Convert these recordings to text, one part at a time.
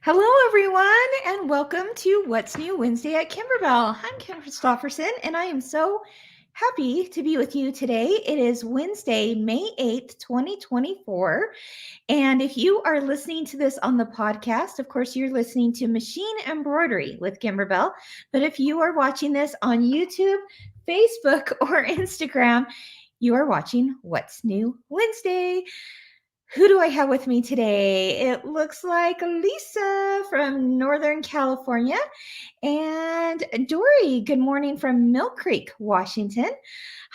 Hello, everyone, and welcome to What's New Wednesday at Kimberbell. I'm Kim Christopherson, and I am so happy to be with you today. It is Wednesday, May 8th, 2024. And if you are listening to this on the podcast, of course, you're listening to Machine Embroidery with Kimberbell. But if you are watching this on YouTube, Facebook, or Instagram, you are watching What's New Wednesday. Who do I have with me today? It looks like Lisa from Northern California and Dory. Good morning from Mill Creek, Washington.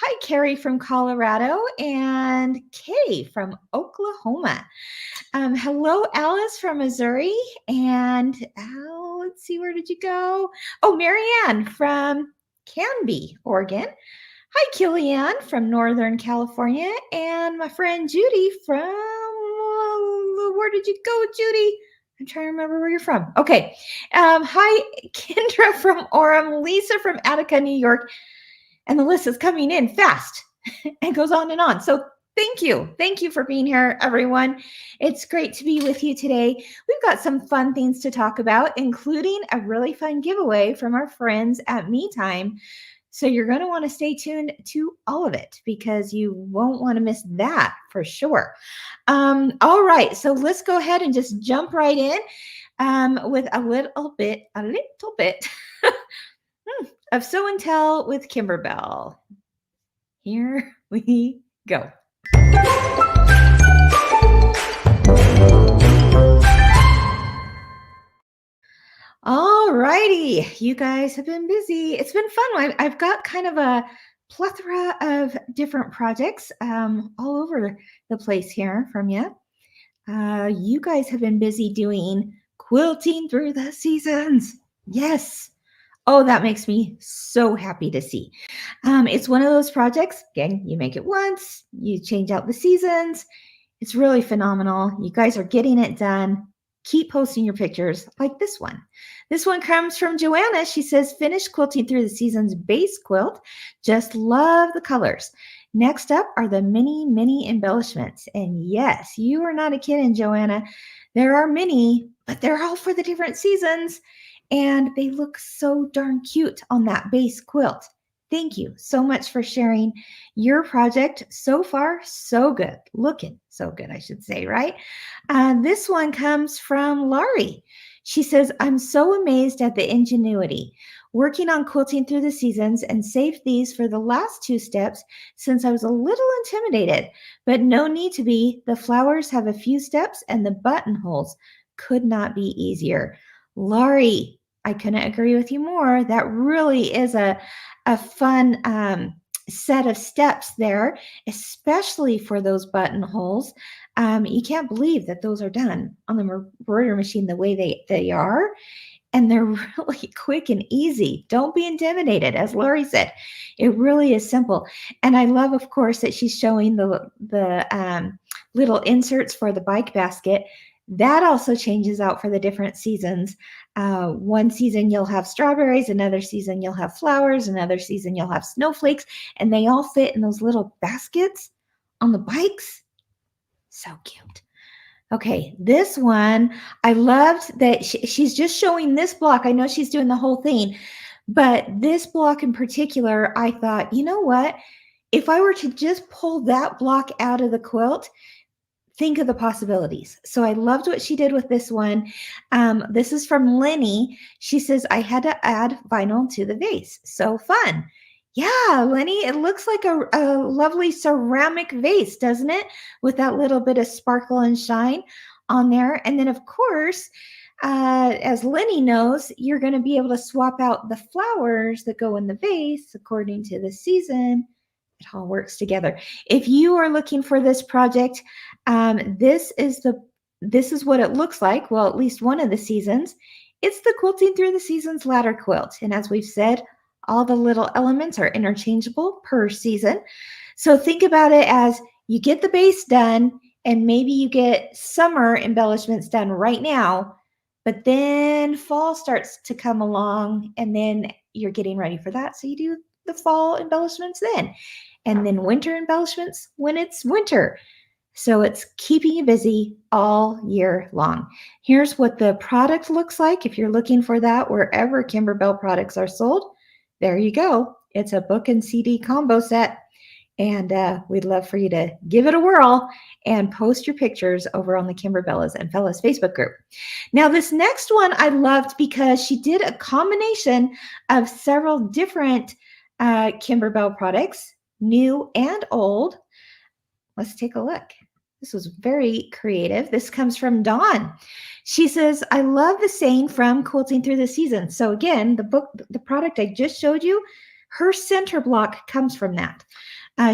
Hi, Carrie from Colorado and Kay from Oklahoma. Hello, Alice from Missouri. And let's see, where did you go? Oh, Marianne from Canby, Oregon. Hi, Killian from Northern California, and my friend Judy from, where did you go, Judy? I'm trying to remember where you're from. Okay. Hi, Kendra from Orem, Lisa from Attica, New York, and the list is coming in fast and goes on and on. So thank you. Thank you for being here, everyone. It's great to be with you today. We've got some fun things to talk about, including a really fun giveaway from our friends at Me Time. So you're going to want to stay tuned to all of it because you won't want to miss that for sure. All right, so let's go ahead and just jump right in with a little bit of Show and Tell with Kimberbell. Here we go. All righty, you guys have been busy. It's been fun. I've got kind of a plethora of different projects all over the place here from you. You guys have been busy doing Quilting Through the Seasons. Yes. Oh, that makes me so happy to see. It's one of those projects, again, you make it once, you change out the seasons. It's really phenomenal. You guys are getting it done. Keep posting your pictures like this one. This one comes from Joanna. She says, finished quilting through the season's base quilt. Just love the colors. Next up are the mini embellishments. And yes, you are not a kidding, Joanna. There are many, but they're all for the different seasons. And they look so darn cute on that base quilt. Thank you so much for sharing your project. So far, so good. Looking so good, I should say, right? This one comes from Laurie. She says, I'm so amazed at the ingenuity. Working on Quilting Through the Seasons and saved these for the last two steps since I was a little intimidated, but no need to be. The flowers have a few steps and the buttonholes could not be easier. Laurie, I couldn't agree with you more. That really is a fun set of steps there, especially for those buttonholes. You can't believe that those are done on the embroidery machine the way they are. And they're really quick and easy. Don't be intimidated. As Lori said, it really is simple. And I love, of course, that she's showing the little inserts for the bike basket. That also changes out for the different seasons. One season you'll have strawberries, another season you'll have flowers, another season you'll have snowflakes, and they all fit in those little baskets on the bikes. So cute. Okay, this one, I loved that she's just showing this block. I know she's doing the whole thing, but this block in particular, I thought, you know what? If I were to just pull that block out of the quilt, think of the possibilities. So I loved what she did with this one. This is from Lenny. She says, I had to add vinyl to the vase. So fun. Yeah, Lenny, it looks like a lovely ceramic vase, doesn't it? With that little bit of sparkle and shine on there. And then, of course, as Lenny knows, you're going to be able to swap out the flowers that go in the vase according to the season. It all works together. If you are looking for this project, this is what it looks like. Well, at least one of the seasons. It's the Quilting Through the Seasons ladder quilt. And as we've said, all the little elements are interchangeable per season. So think about it as you get the base done and maybe you get summer embellishments done right now, but then fall starts to come along and then you're getting ready for that. So you do the fall embellishments then, and then winter embellishments when it's winter. So it's keeping you busy all year long. Here's what the product looks like. If you're looking for that wherever Kimberbell products are sold, there you go. It's a book and CD combo set. And we'd love for you to give it a whirl and post your pictures over on the Kimberbellas and Fellas Facebook group. Now, this next one I loved because she did a combination of several different Kimberbell products, new and old. Let's take a look. This was very creative. This comes from Dawn. She says, I love the saying from Quilting Through the Seasons. So again, the product I just showed you, her center block comes from that.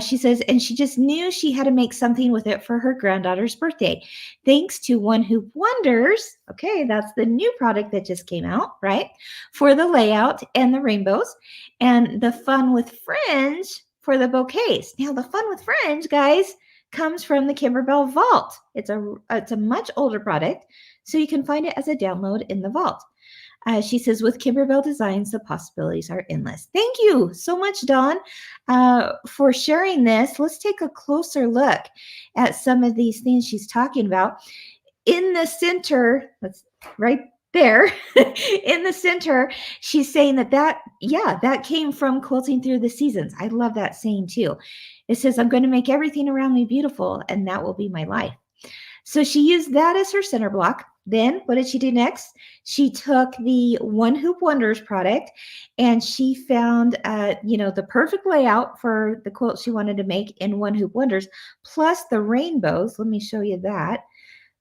She says, and she just knew she had to make something with it for her granddaughter's birthday. Thanks to One Hoop Wonders. Okay, that's the new product that just came out, right? For the layout and the rainbows, and the Fun with Fringe for the bouquets. Now, the Fun with Fringe, guys, comes from the Kimberbell Vault. It's a much older product, so you can find it as a download in the vault. She says, with Kimberbell Designs, the possibilities are endless. Thank you so much, Dawn, for sharing this. Let's take a closer look at some of these things she's talking about. In the center, that's right there, in the center, she's saying that came from Quilting Through the Seasons. I love that saying too. It says, I'm going to make everything around me beautiful, and that will be my life. So she used that as her center block. Then what did she do next? She took the One Hoop Wonders product and she found, the perfect layout for the quilt she wanted to make in One Hoop Wonders, plus the rainbows. Let me show you that.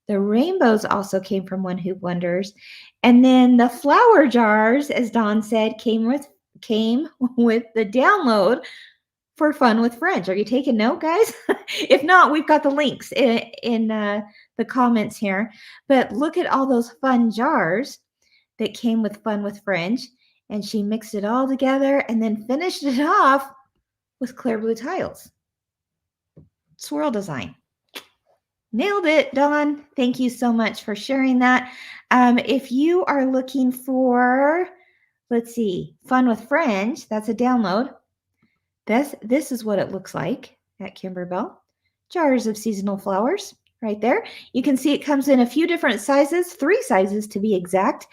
The rainbows also came from One Hoop Wonders. And then the flower jars, as Dawn said, came with the download for Fun with Fringe. Are you taking note, guys? If not, we've got the links in the comments here. But look at all those fun jars that came with Fun with Fringe. And she mixed it all together and then finished it off with clear blue tiles. Swirl design. Nailed it, Dawn. Thank you so much for sharing that. If you are looking for, let's see, Fun with Fringe, that's a download. This is what it looks like at Kimberbell. Jars of seasonal flowers right there. You can see it comes in a few different sizes, 3 sizes to be exact.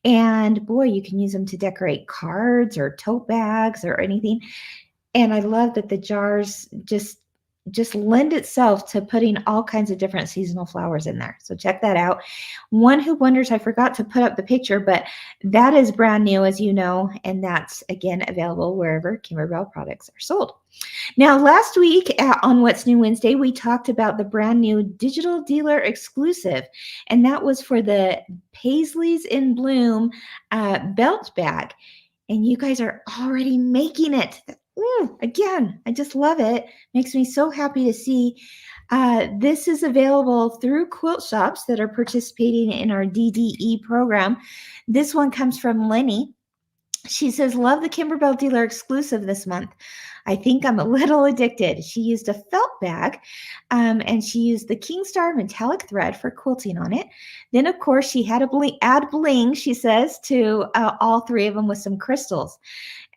And boy, you can use them to decorate cards or tote bags or anything. And I love that the jars just lend itself to putting all kinds of different seasonal flowers in there. So check that out. One Who Wonders, I forgot to put up the picture, but that is brand new, as you know, and that's, again, available wherever Kimberbell products are sold. Now, last week on What's New Wednesday, we talked about the brand new digital dealer exclusive, and that was for the Paisley's in Bloom belt bag. And you guys are already making it. Again, I just love it. Makes me so happy to see. This is available through quilt shops that are participating in our DDE program. This one comes from Lenny. She says, love the Kimberbell dealer exclusive this month. I think I'm a little addicted. She used a felt bag and she used the Kingstar metallic thread for quilting on it. Then, of course, she had to add bling, she says, to all 3 of them with some crystals.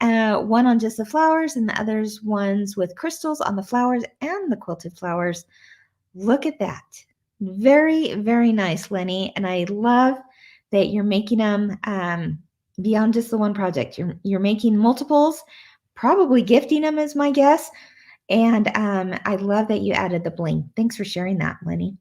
One on just the flowers and the others ones with crystals on the flowers and the quilted flowers. Look at that. Very, very nice, Lenny. And I love that you're making them beyond just the one project. You're making multiples, probably gifting them is my guess. And I love that you added the bling. Thanks for sharing that, Lenny.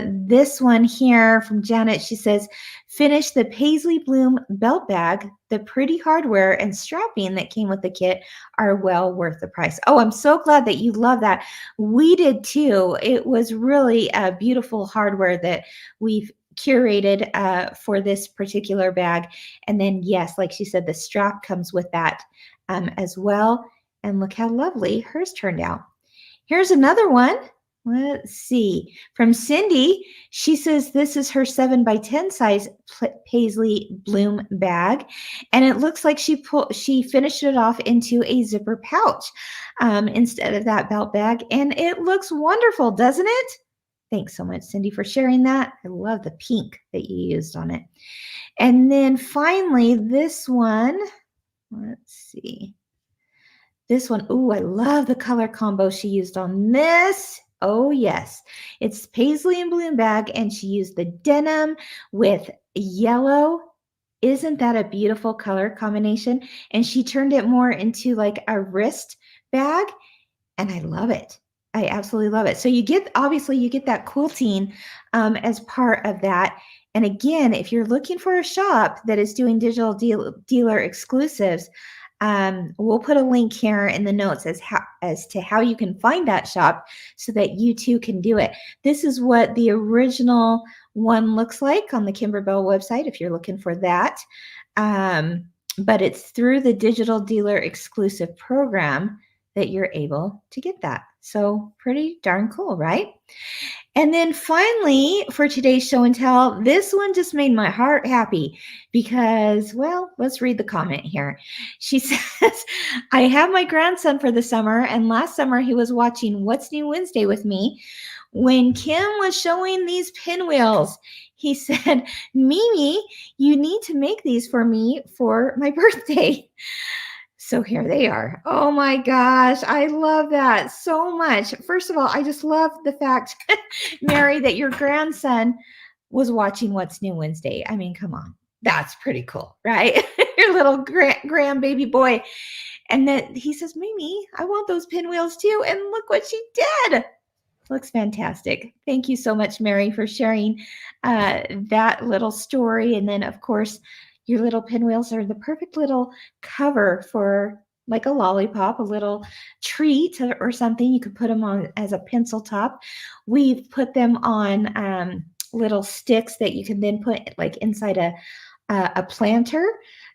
This one here from Janet, she says, finish the Paisley Bloom belt bag. The pretty hardware and strapping that came with the kit are well worth the price. Oh, I'm so glad that you love that. We did too. It was really a beautiful hardware that we've curated for this particular bag. And then, yes, like she said, the strap comes with that as well. And look how lovely hers turned out. Here's another one. Let's see. From Cindy, she says this is her 7x10 size Paisley Bloom bag. And it looks like she finished it off into a zipper pouch instead of that belt bag. And it looks wonderful, doesn't it? Thanks so much, Cindy, for sharing that. I love the pink that you used on it. And then finally, this one. Let's see. This one, ooh, I love the color combo she used on this. Oh, yes. It's Paisley and Bloom bag, and she used the denim with yellow. Isn't that a beautiful color combination? And she turned it more into like a wrist bag, and I love it. I absolutely love it. So you get, obviously, you get that quilting as part of that. And again, if you're looking for a shop that is doing digital dealer exclusives, we'll put a link here in the notes as to how you can find that shop so that you too can do it. This is what the original one looks like on the Kimberbell website if you're looking for that. But it's through the digital dealer exclusive program that you're able to get that. So pretty darn cool, right? And then finally, for today's show and tell, this one just made my heart happy because, well, let's read the comment here. She says, I have my grandson for the summer, and last summer he was watching What's New Wednesday with me when Kim was showing these pinwheels. He said, Mimi, you need to make these for me for my birthday. So here they are. Oh my gosh, I love that so much. First of all, I just love the fact, Mary, that your grandson was watching What's New Wednesday. I mean, come on. That's pretty cool, right? Your little grandbaby boy. And then he says, Mimi, I want those pinwheels too. And look what she did. Looks fantastic. Thank you so much, Mary, for sharing that little story. And then, of course, your little pinwheels are the perfect little cover for like a lollipop, a little treat or something. You could put them on as a pencil top. We've put them on little sticks that you can then put like inside a planter.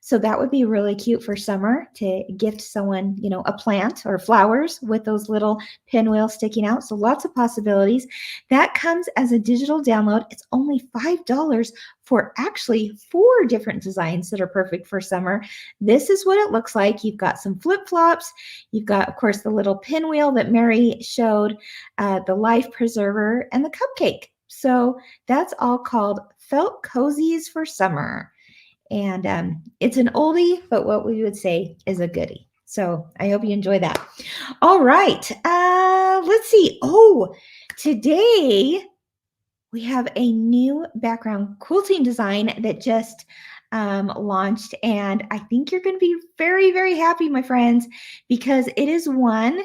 So that would be really cute for summer to gift someone, you know, a plant or flowers with those little pinwheels sticking out. So lots of possibilities. That comes as a digital download. It's only $5 for actually 4 different designs that are perfect for summer. This is what it looks like. You've got some flip-flops. You've got, of course, the little pinwheel that Mary showed, the life preserver, and the cupcake. So that's all called Felt Cozies for Summer. And it's an oldie, but what we would say is a goodie. So I hope you enjoy that. All right. Let's see. Oh, today we have a new background quilting design that just launched. And I think you're going to be very, very happy, my friends, because it is one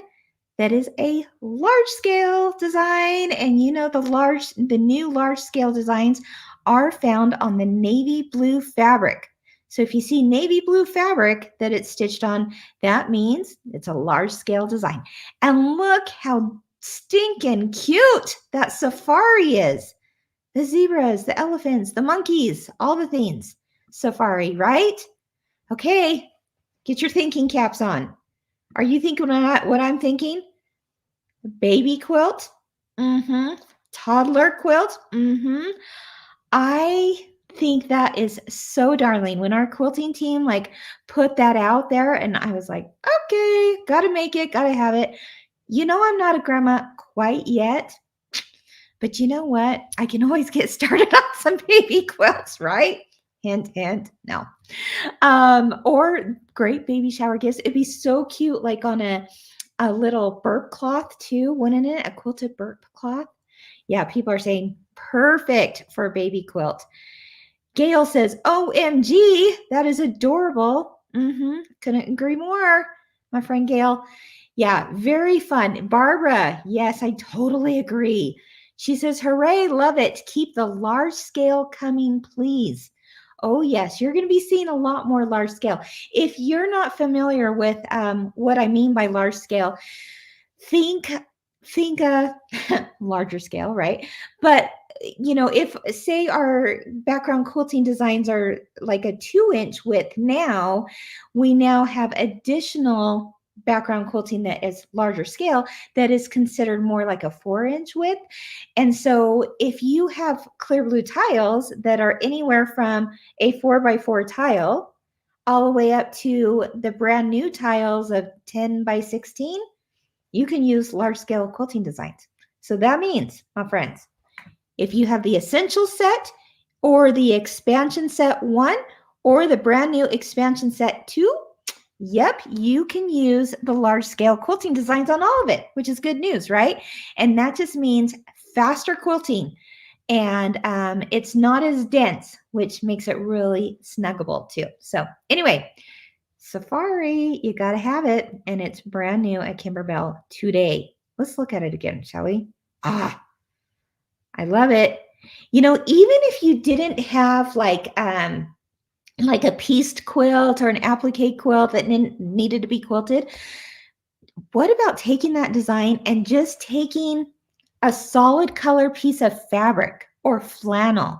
that is a large scale design. And you know, the new large scale designs are found on the navy blue fabric. So if you see navy blue fabric that it's stitched on, that means it's a large scale design. And look how stinking cute that safari is. The zebras, the elephants, the monkeys, all the things. Safari, right? Okay, get your thinking caps on. Are you thinking what I'm thinking? Baby quilt? Mm-hmm. Toddler quilt? Mm-hmm. I think that is so darling. When our quilting team like put that out there, and I was like, okay, gotta make it, gotta have it. You know, I'm not a grandma quite yet, but you know what? I can always get started on some baby quilts, right? Hint, hint. No. Or great baby shower gifts. It'd be so cute, like on a little burp cloth too, wouldn't it? A quilted burp cloth. Yeah, people are saying perfect for a baby quilt. Gail says, OMG, that is adorable. Couldn't agree more, my friend Gail. Yeah, very fun. Barbara, yes, I totally agree. She says, hooray, love it. Keep the large scale coming, please. Oh, yes, you're going to be seeing a lot more large scale. If you're not familiar with what I mean by large scale, think larger scale, right? But you know, if say our background quilting designs are like a 2-inch width now, we now have additional background quilting that is larger scale that is considered more like a 4-inch width. And so if you have clear blue tiles that are anywhere from a 4x4 tile all the way up to the brand new tiles of 10x16, you can use large scale quilting designs. So that means, my friends, if you have the essential set or the expansion set 1 or the brand new expansion set 2, Yep, you can use the large scale quilting designs on all of it, which is good news, right? And that just means faster quilting. And it's not as dense, which makes it really snuggable too. So anyway, Safari, you got to have it. And it's brand new at Kimberbell today. Let's look at it again, shall we? Ah, I love it. You know, even if you didn't have like a pieced quilt or an applique quilt that needed to be quilted, what about taking that design and just taking a solid color piece of fabric or flannel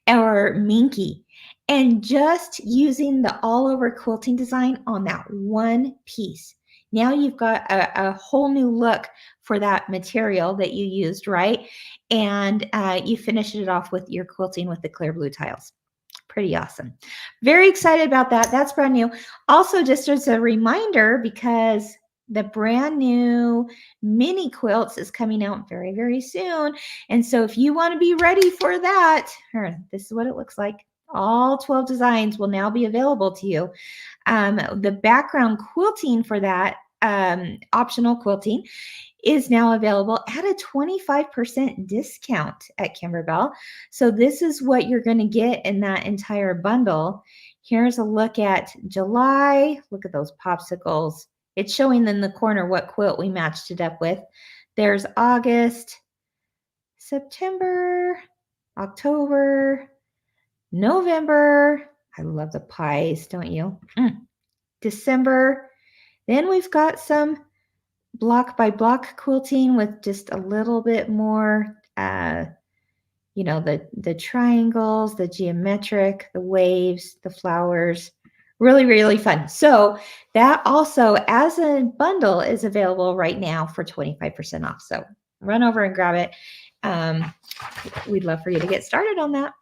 or minky and just using the all over quilting design on that one piece? Now you've got a whole new look for that material that you used, right? And you finish it off with your quilting with the clear blue tiles. Pretty awesome. Very excited about that. That's brand new. Also, just as a reminder, because the brand new mini quilts is coming out very, very soon. And so if you want to be ready for that, this is what it looks like. All 12 designs will now be available to you. The background quilting for that, optional quilting, is now available at a 25% discount at Kimberbell. So this is what you're going to get in that entire bundle. Here's a look at July. Look at those popsicles. It's showing in the corner what quilt we matched it up with. There's August, September, October, November. I love the pies, don't you? December. Then we've got some block by block quilting with just a little bit more, you know, the triangles, the geometric, the waves, the flowers. Really, really fun. So that also, as a bundle, is available right now for 25% off. So run over and grab it. We'd love for you to get started on that.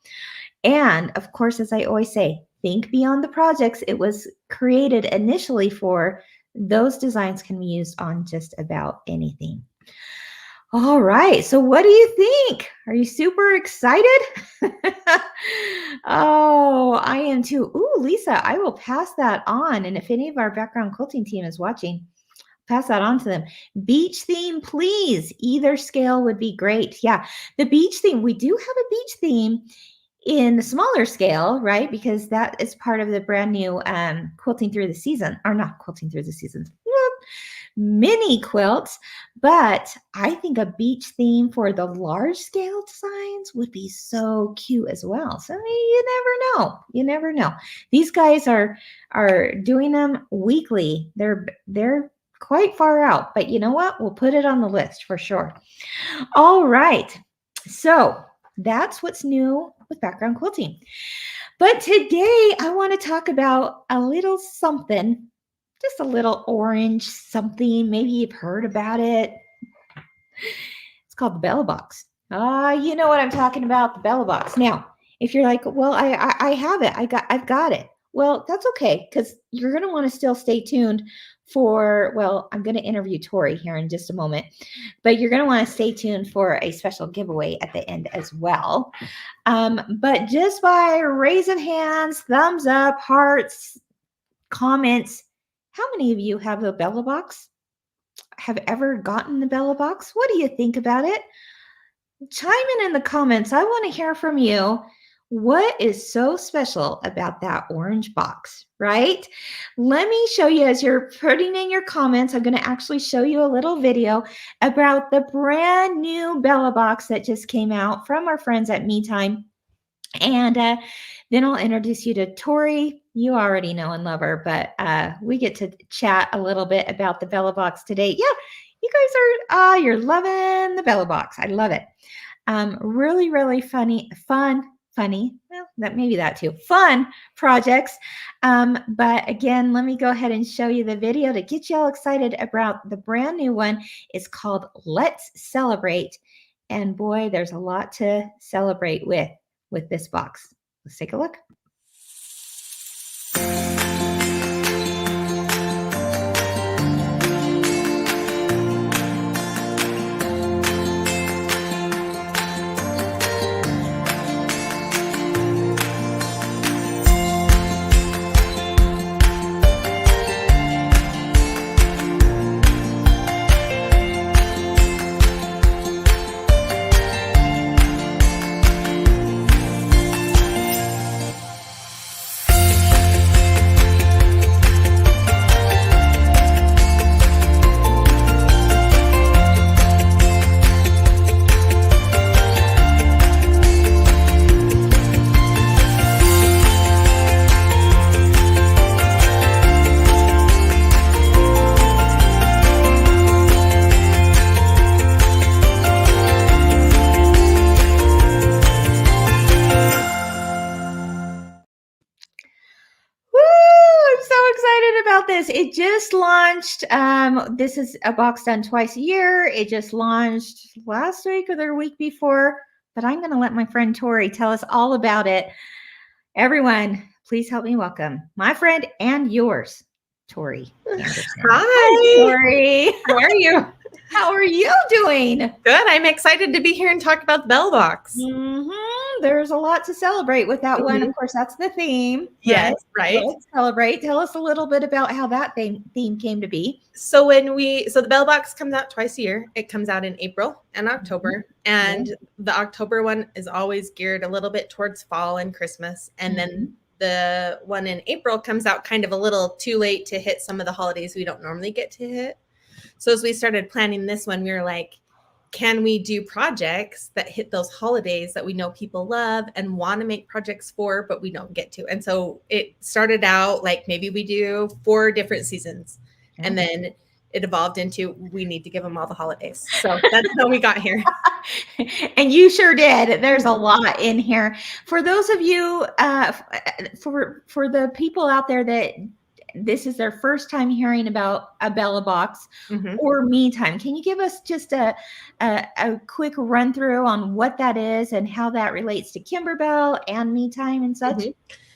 And of course, as I always say, think beyond the projects it was created initially for. Those designs can be used on just about anything. All right, so what do you think? Are you super excited? Oh, I am too. Ooh, Lisa, I will pass that on. And if any of our background quilting team is watching, pass that on to them. Beach theme, please. Either scale would be great. Yeah, the beach theme. We do have a beach theme in the smaller scale, right? Because that is part of the brand new Quilting Through the Season, or not Quilting Through the Seasons, mini quilts. But I think a beach theme for the large scale designs would be so cute as well. So you never know. You never know. These guys are doing them weekly. They're quite far out, but you know what? We'll put it on the list for sure. All right. So that's what's new with background quilting. But today I want to talk about a little something, just a little orange something. Maybe you've heard about it. It's called the Bella Box. You know what I'm talking about, the Bella Box. Now, if you're like, well, I have it. I've got it. Well, that's okay, because you're going to want to still stay tuned for, well, I'm going to interview Tori here in just a moment, but you're going to want to stay tuned for a special giveaway at the end as well. But just by raise of hands, thumbs up, hearts, comments, how many of you have the Bella Box? Have ever gotten the Bella Box? What do you think about it? Chime in the comments. I want to hear from you. What is so special about that orange box, right? Let me show you, as you're putting in your comments, I'm going to actually show you a little video about the brand new Bella Box that just came out from our friends at Me Time. And then I'll introduce you to Tori. You already know and love her, but we get to chat a little bit about the Bella Box today. Yeah, you guys are, you're loving the Bella Box. I love it. Really, really funny, well, maybe that too, fun projects. But again, let me go ahead and show you the video to get you all excited about the brand new one. It's called Let's Celebrate. And boy, there's a lot to celebrate with this box. Let's take a look. about this. It just launched. This is a box done twice a year. It just launched last week or the week before, but I'm going to let my friend Tori tell us all about it. Everyone, please help me welcome my friend and yours, Tori Anderson. Hi, Tori. how are you? How are you doing? Good. I'm excited to be here and talk about the Bell Box. There's a lot to celebrate with that one. Of course, that's the theme. Yes, right. Let's celebrate. Tell us a little bit about how that theme came to be. So the Bell Box comes out twice a year. It comes out in April and October, and the October one is always geared a little bit towards fall and Christmas, and then the one in April comes out kind of a little too late to hit some of the holidays we don't normally get to hit. So as we started planning this one, we were like, can we do projects that hit those holidays that we know people love and want to make projects for, but we don't get to? And so it started out like maybe we do 4 different seasons, and then it evolved into we need to give them all the holidays. So that's how we got here. And you sure did. There's a lot in here. For those of you, for the people out there that this is their first time hearing about a Bella Box or Me Time, can you give us just a quick run through on what that is and how that relates to Kimberbell and Me Time and such?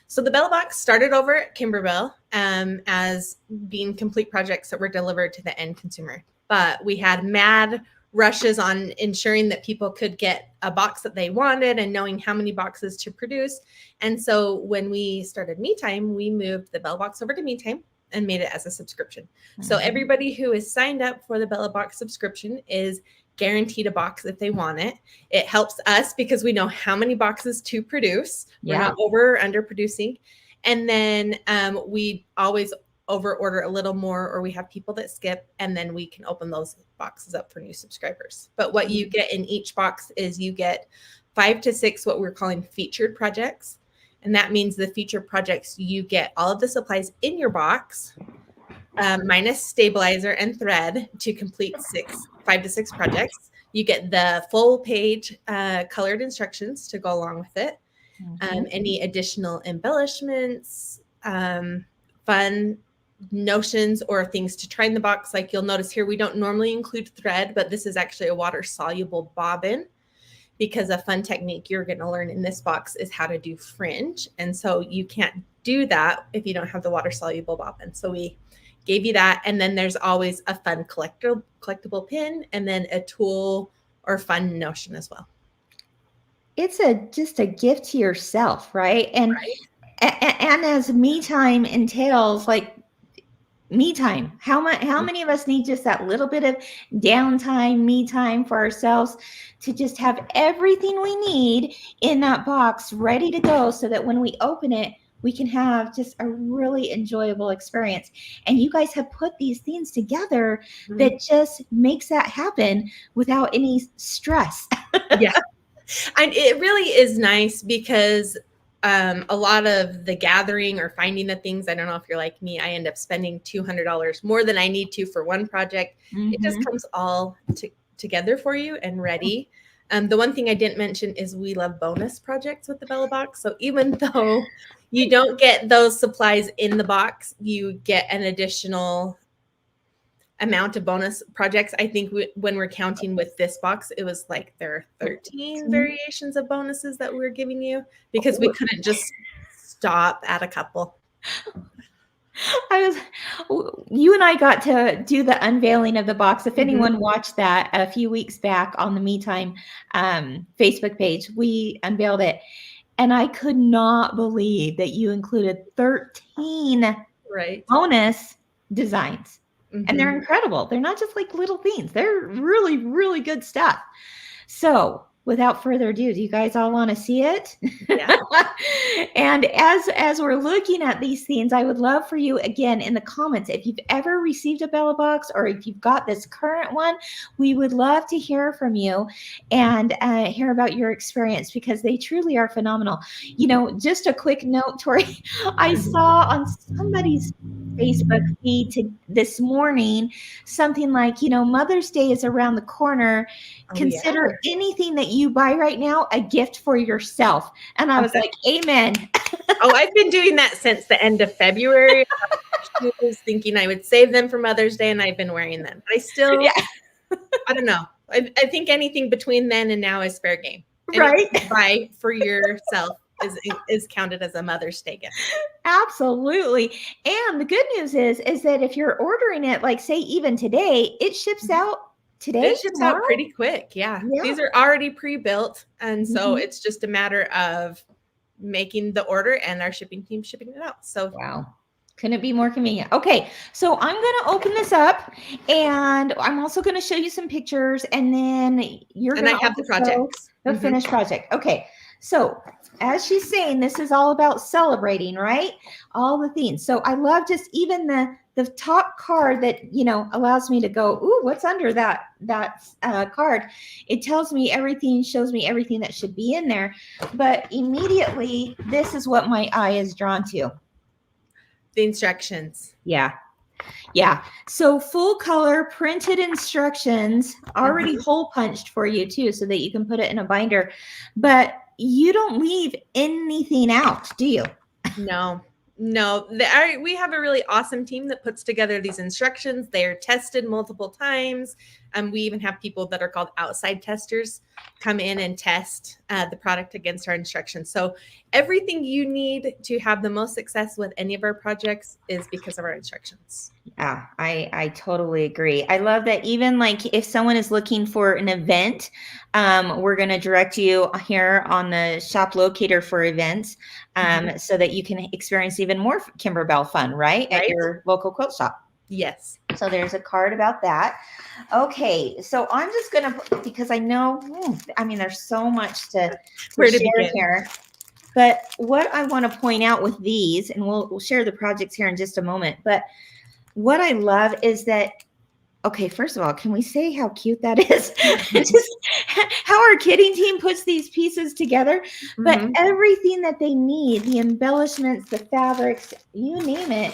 So the Bella Box started over at Kimberbell as being complete projects that were delivered to the end consumer. But we had mad rushes on ensuring that people could get a box that they wanted and knowing how many boxes to produce. And so when we started Me Time, we moved the Bella Box over to Me Time and made it as a subscription. So everybody who is signed up for the Bella Box subscription is guaranteed a box if they want it. It helps us because we know how many boxes to produce. We're not over or under producing. And then we always over order a little more, or we have people that skip, and then we can open those boxes up for new subscribers. But what you get in each box is you get 5 to 6 what we're calling featured projects. And that means the featured projects, you get all of the supplies in your box, minus stabilizer and thread to complete 5 to 6 projects. You get the full page colored instructions to go along with it. Any additional embellishments, fun notions or things to try in the box. Like you'll notice here, we don't normally include thread, but this is actually a water soluble bobbin, because a fun technique you're going to learn in this box is how to do fringe. And so you can't do that if you don't have the water soluble bobbin. So we gave you that. And then there's always a fun collectible pin, and then a tool or fun notion as well. It's just a gift to yourself, right? And as Me Time entails, like me time, how many of us need just that little bit of downtime, me time for ourselves, to just have everything we need in that box ready to go, so that when we open it, we can have just a really enjoyable experience. And you guys have put these things together that just makes that happen without any stress. Yeah. And it really is nice because a lot of the gathering or finding the things, I don't know if you're like me, I end up spending $200 more than I need to for one project. It just comes all together for you and ready. The one thing I didn't mention is we love bonus projects with the Bella Box. So even though you don't get those supplies in the box, you get an additional amount of bonus projects. I think when we're counting with this box, it was like there are 13 variations of bonuses that we're giving you, because we couldn't just stop at a couple. You and I got to do the unveiling of the box. If anyone watched that a few weeks back on the Me Time Facebook page, we unveiled it. And I could not believe that you included 13 bonus designs. And they're incredible. They're not just like little things. They're really, really good stuff. So without further ado, do you guys all want to see it? Yeah. And as we're looking at these things, I would love for you, again, in the comments, if you've ever received a Bella Box, or if you've got this current one, we would love to hear from you and hear about your experience, because they truly are phenomenal. You know, just a quick note, Tori, I saw on somebody's Facebook feed this morning something like, you know, Mother's Day is around the corner. Consider anything that you buy right now a gift for yourself. And I was like, amen. I've been doing that since the end of February. was thinking I would save them for Mother's Day, and I've been wearing them. I still, Yeah. I don't know. I think anything between then and now is fair game. Right. Anything you buy for yourself is counted as a Mother's Day gift. Absolutely. And the good news is that if you're ordering it, like say even today, it ships out today, It ships tomorrow. out pretty quick. Yeah. Yeah. These are already pre-built. And so Mhm. it's just a matter of making the order and our shipping team shipping it out. So Wow. Couldn't be more convenient. Okay, so I'm going to open this up, and I'm also going to show you some pictures, and then you're going I to have the projects. the finished project. Okay, so as she's saying, this is all about celebrating, right? All the themes. So I love just even the top card that allows me to go, ooh, what's under that card? It tells me everything, shows me everything that should be in there, but immediately this is what my eye is drawn to. The instructions. Yeah. So full color printed instructions, already hole punched for you too, so that you can put it in a binder. But you don't leave anything out, do you? No. We have a really awesome team that puts together these instructions. They're tested multiple times. We even have people that are called outside testers come in and test the product against our instructions. So everything you need to have the most success with any of our projects is because of our instructions. Yeah, I totally agree. I love that even like if someone is looking for an event, we're going to direct you here on the shop locator for events so that you can experience even more Kimberbell fun, right? At your local quilt shop. Yes. So there's a card about that. Okay, so I'm just going to, because I know, there's so much to share here. But what I want to point out with these, and we'll share the projects here in just a moment, but what I love is that, okay, first of all, can we say how cute that is? Just how our kitting team puts these pieces together, but everything that they need, the embellishments, the fabrics, you name it,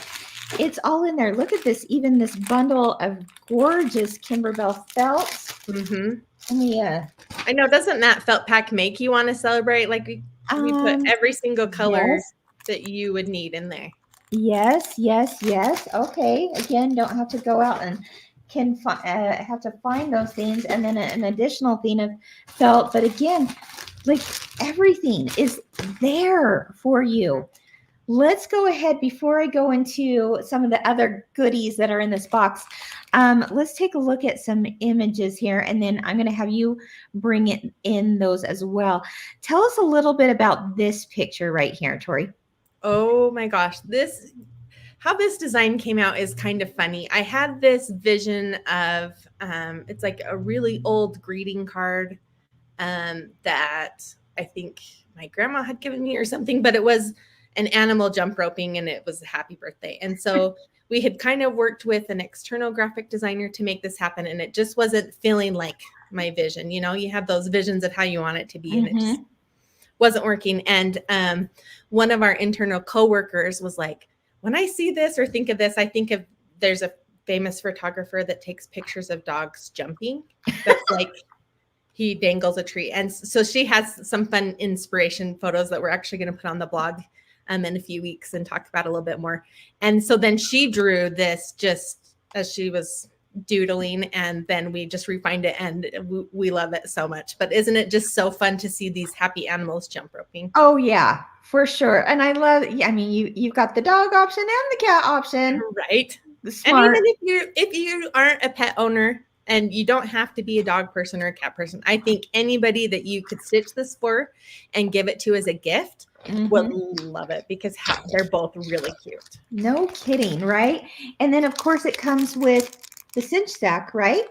it's all in there. Look at this, even this bundle of gorgeous Kimberbell felts. I know, doesn't that felt pack make you want to celebrate? Like we put every single color that you would need in there. Yes. Okay. Again, don't have to go out and have to find those things, and then an additional thing of felt. But again, like everything is there for you. Let's go ahead before I go into some of the other goodies that are in this box. Let's take a look at some images here, and then I'm going to have you bring it in those as well. Tell us a little bit about this picture right here, Tori. Oh my gosh, how this design came out is kind of funny. I had this vision of it's like a really old greeting card that I think my grandma had given me or something, but it was an animal jump roping and it was a happy birthday. And so we had kind of worked with an external graphic designer to make this happen, and it just wasn't feeling like my vision. You have those visions of how you want it to be, and it just wasn't working. And one of our internal coworkers was like, when I see this or think of this, I think of there's a famous photographer that takes pictures of dogs jumping. That's like he dangles a tree. And so she has some fun inspiration photos that we're actually going to put on the blog in a few weeks and talk about a little bit more. And so then she drew this just as she was doodling, and then we just refined it, and we love it so much. But isn't it just so fun to see these happy animals jump roping? Oh yeah, for sure. And I love, you've got the dog option and the cat option, right? Smart. And even if you aren't a pet owner and you don't have to be a dog person or a cat person, I think anybody that you could stitch this for and give it to as a gift would love it, because they're both really cute. No kidding, right? And then of course it comes with the cinch sack, right?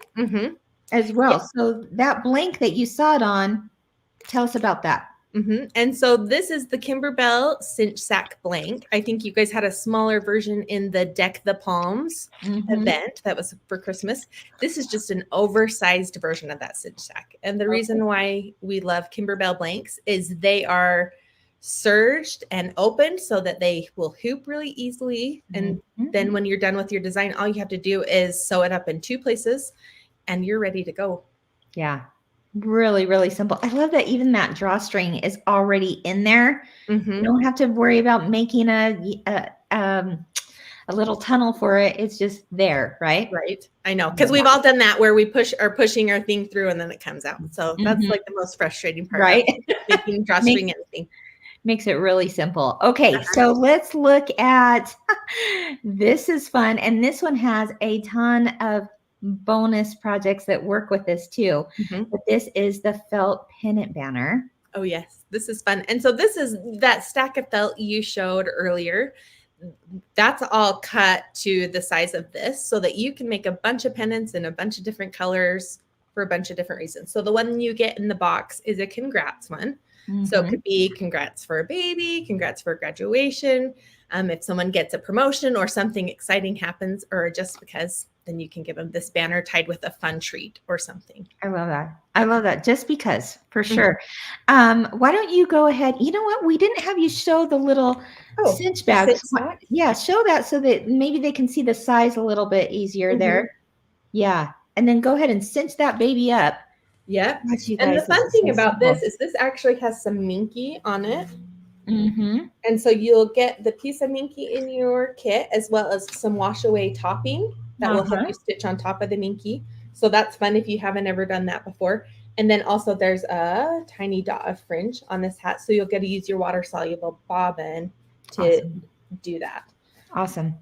As well. Yep. So that blank that you saw it on, tell us about that. And so this is the Kimberbell cinch sack blank. I think you guys had a smaller version in the Deck the Palms event that was for Christmas. This is just an oversized version of that cinch sack. And the reason why we love Kimberbell blanks is they are serged and opened so that they will hoop really easily. And then when you're done with your design, all you have to do is sew it up in 2 places and you're ready to go. Yeah. Really, really simple. I love that even that drawstring is already in there. You don't have to worry about making a a little tunnel for it. It's just there, right? Right. I know. Because we've all done that where we are pushing our thing through and then it comes out. So that's like the most frustrating part Right. of making drawstring anything. Makes it really simple. Okay, so let's look at this is fun. And this one has a ton of bonus projects that work with this too. But this is the felt pennant banner. Oh, yes. This is fun. And so this is that stack of felt you showed earlier. That's all cut to the size of this so that you can make a bunch of pennants in a bunch of different colors for a bunch of different reasons. So the one you get in the box is a congrats one. So it could be congrats for a baby, congrats for graduation. If someone gets a promotion or something exciting happens, or just because, then you can give them this banner tied with a fun treat or something. I love that. I love that. Just because, for sure. Why don't you go ahead? You know what? We didn't have you show the little cinch bags. Yeah, show that so that maybe they can see the size a little bit easier there. Yeah. And then go ahead and cinch that baby up. Yep. And the fun thing about this is this actually has some minky on it. And so you'll get the piece of minky in your kit as well as some wash away topping that will help you stitch on top of the minky. So that's fun if you haven't ever done that before. And then also there's a tiny dot of fringe on this hat. So you'll get to use your water soluble bobbin to do that. Awesome.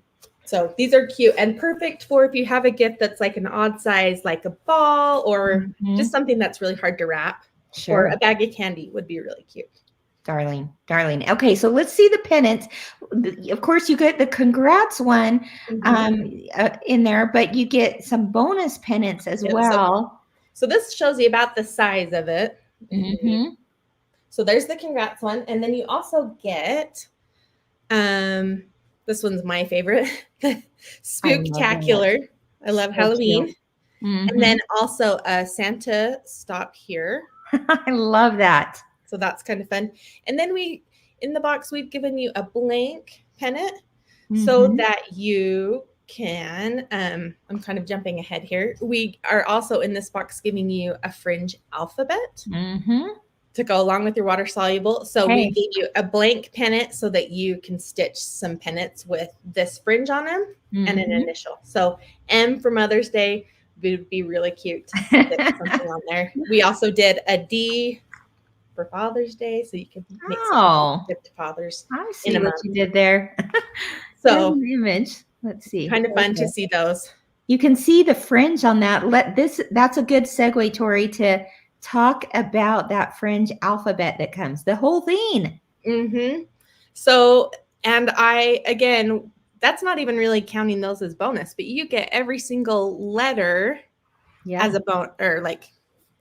So these are cute and perfect for if you have a gift that's like an odd size, like a ball or just something that's really hard to wrap. Or a bag of candy would be really cute. Darling. Okay, so let's see the pennants. Of course, you get the congrats one in there, but you get some bonus pennants as well. So this shows you about the size of it. So there's the congrats one. And then you also get, this one's my favorite, Spooktacular. I love Halloween. And then also a Santa stop here. I love that. So that's kind of fun. And then in the box, we've given you a blank pennant so that you can, I'm kind of jumping ahead here. We are also in this box giving you a fringe alphabet to go along with your water soluble. So we gave you a blank pennant so that you can stitch some pennants with this fringe on them and an initial. So M for Mother's Day would be really cute to stick something on there. We also did a D for Father's Day, so you can make something to fathers. I see what you did there. So image. Let's see. Kind of fun to see those. You can see the fringe on that. That's a good segue, Tori, to talk about that fringe alphabet that comes. The whole thing. So, and again, that's not even really counting those as bonus, but you get every single letter as a bonus, or like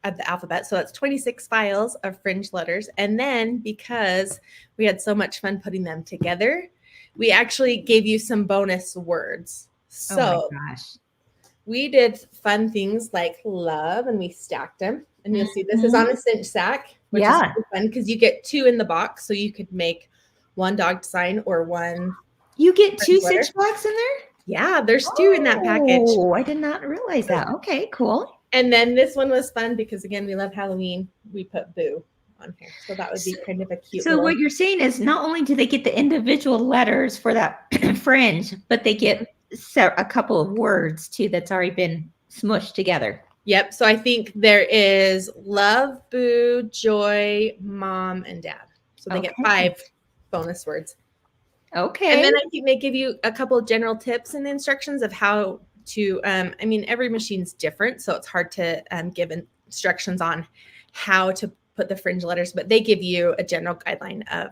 of the alphabet. So it's 26 files of fringe letters. And then because we had so much fun putting them together, we actually gave you some bonus words. So we did fun things like love, and we stacked them. And you'll see this is on a cinch sack, which is really fun because you get 2 in the box. So you could make one dog sign or one. You get 2 cinch blocks in there? Yeah, there's 2 in that package. Oh, I did not realize that. Okay, cool. And then this one was fun because, again, we love Halloween. We put Boo on here. So that would be kind of a cute So what you're saying is not only do they get the individual letters for that fringe, but they get a couple of words, too, that's already been smushed together. Yep. So I think there is love, boo, joy, mom, and dad. So they get 5 bonus words. Okay. And then I think they give you a couple of general tips and instructions of how to, every machine's different, so it's hard to give instructions on how to put the fringe letters, but they give you a general guideline of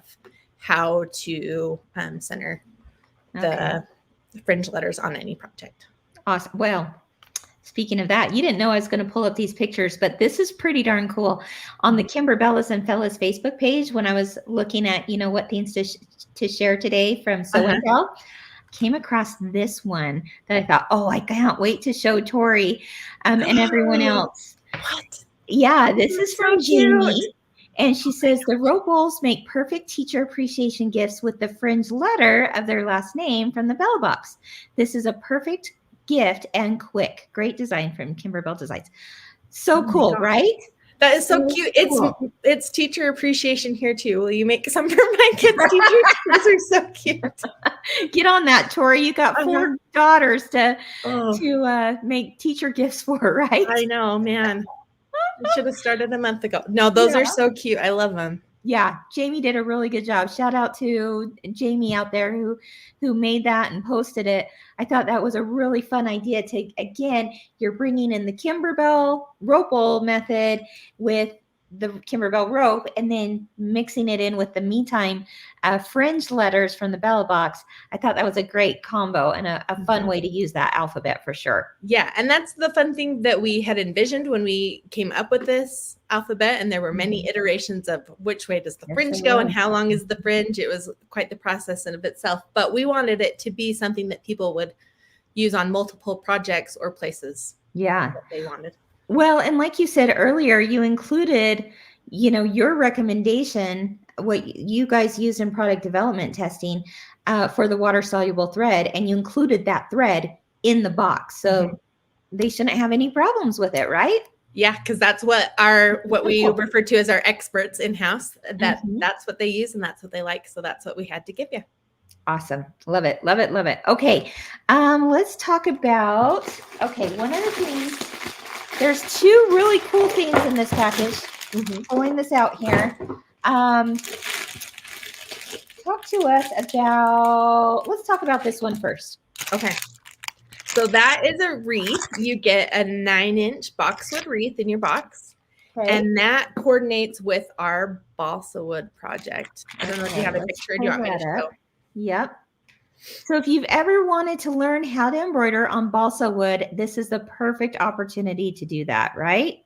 how to center the fringe letters on any project. Awesome. Well, speaking of that, you didn't know I was going to pull up these pictures, but this is pretty darn cool. On the Kimberbellas and Fellas Facebook page, when I was looking at, what things to share today from So and Tell, came across this one that I thought, I can't wait to show Tori and everyone else. What? Yeah, this is from Jeannie. And she says, the rope bowls make perfect teacher appreciation gifts with the fringe letter of their last name from the bell box. This is a perfect gift and quick. Great design from Kimberbell Designs. So cool, right? That is so So cute. cool. It's teacher appreciation here too. Will you make some for my kids' teachers? Those are so cute. Get on that, Tori. You got 4 daughters to Oh, make teacher gifts for, right? I know, man. I should have started a month ago. No, those Yeah. are so cute. I love them. Yeah, Jamie did a really good job. Shout out to Jamie out there who made that and posted it. I thought that was a really fun idea to, again, you're bringing in the Kimberbell rope method with the Kimberbell rope and then mixing it in with the meantime fringe letters from the Bella box. I thought that was a great combo and a fun way to use that alphabet for sure. Yeah, and that's the fun thing that we had envisioned when we came up with this alphabet, and there were many iterations of which way does the fringe go and how long is the fringe. It was quite the process in of itself, but we wanted it to be something that people would use on multiple projects or places. Yeah, that they wanted. Well, and like you said earlier, you included, your recommendation, what you guys use in product development testing for the water soluble thread, and you included that thread in the box. So they shouldn't have any problems with it, right? Yeah, because that's what we refer to as our experts in-house. That's what they use and that's what they like. So that's what we had to give you. Awesome. Love it. Love it. Love it. Okay. Let's talk about, one of the things. There's 2 really cool things in this package. Pulling this out here. Talk to us about, let's talk about this one first. Okay. So that is a wreath. You get a 9-inch boxwood wreath in your box. Okay. And that coordinates with our balsa wood project. I don't know if you have a picture. Do you want me to show? Yep. So if you've ever wanted to learn how to embroider on balsa wood, this is the perfect opportunity to do that, right?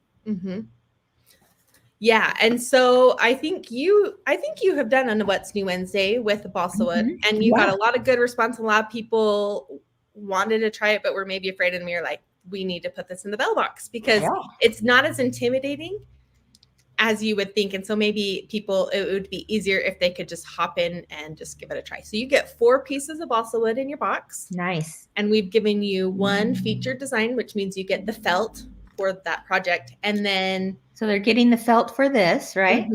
Yeah, and so I think you have done on What's New Wednesday with the balsa wood, and you got a lot of good response. A lot of people wanted to try it, but were maybe afraid, and we were like, we need to put this in the bell box because it's not as intimidating as you would think. And so maybe it would be easier if they could just hop in and just give it a try. So you get 4 pieces of balsa wood in your box. Nice. And we've given you 1 featured design, which means you get the felt for that project. And then. So they're getting the felt for this, right?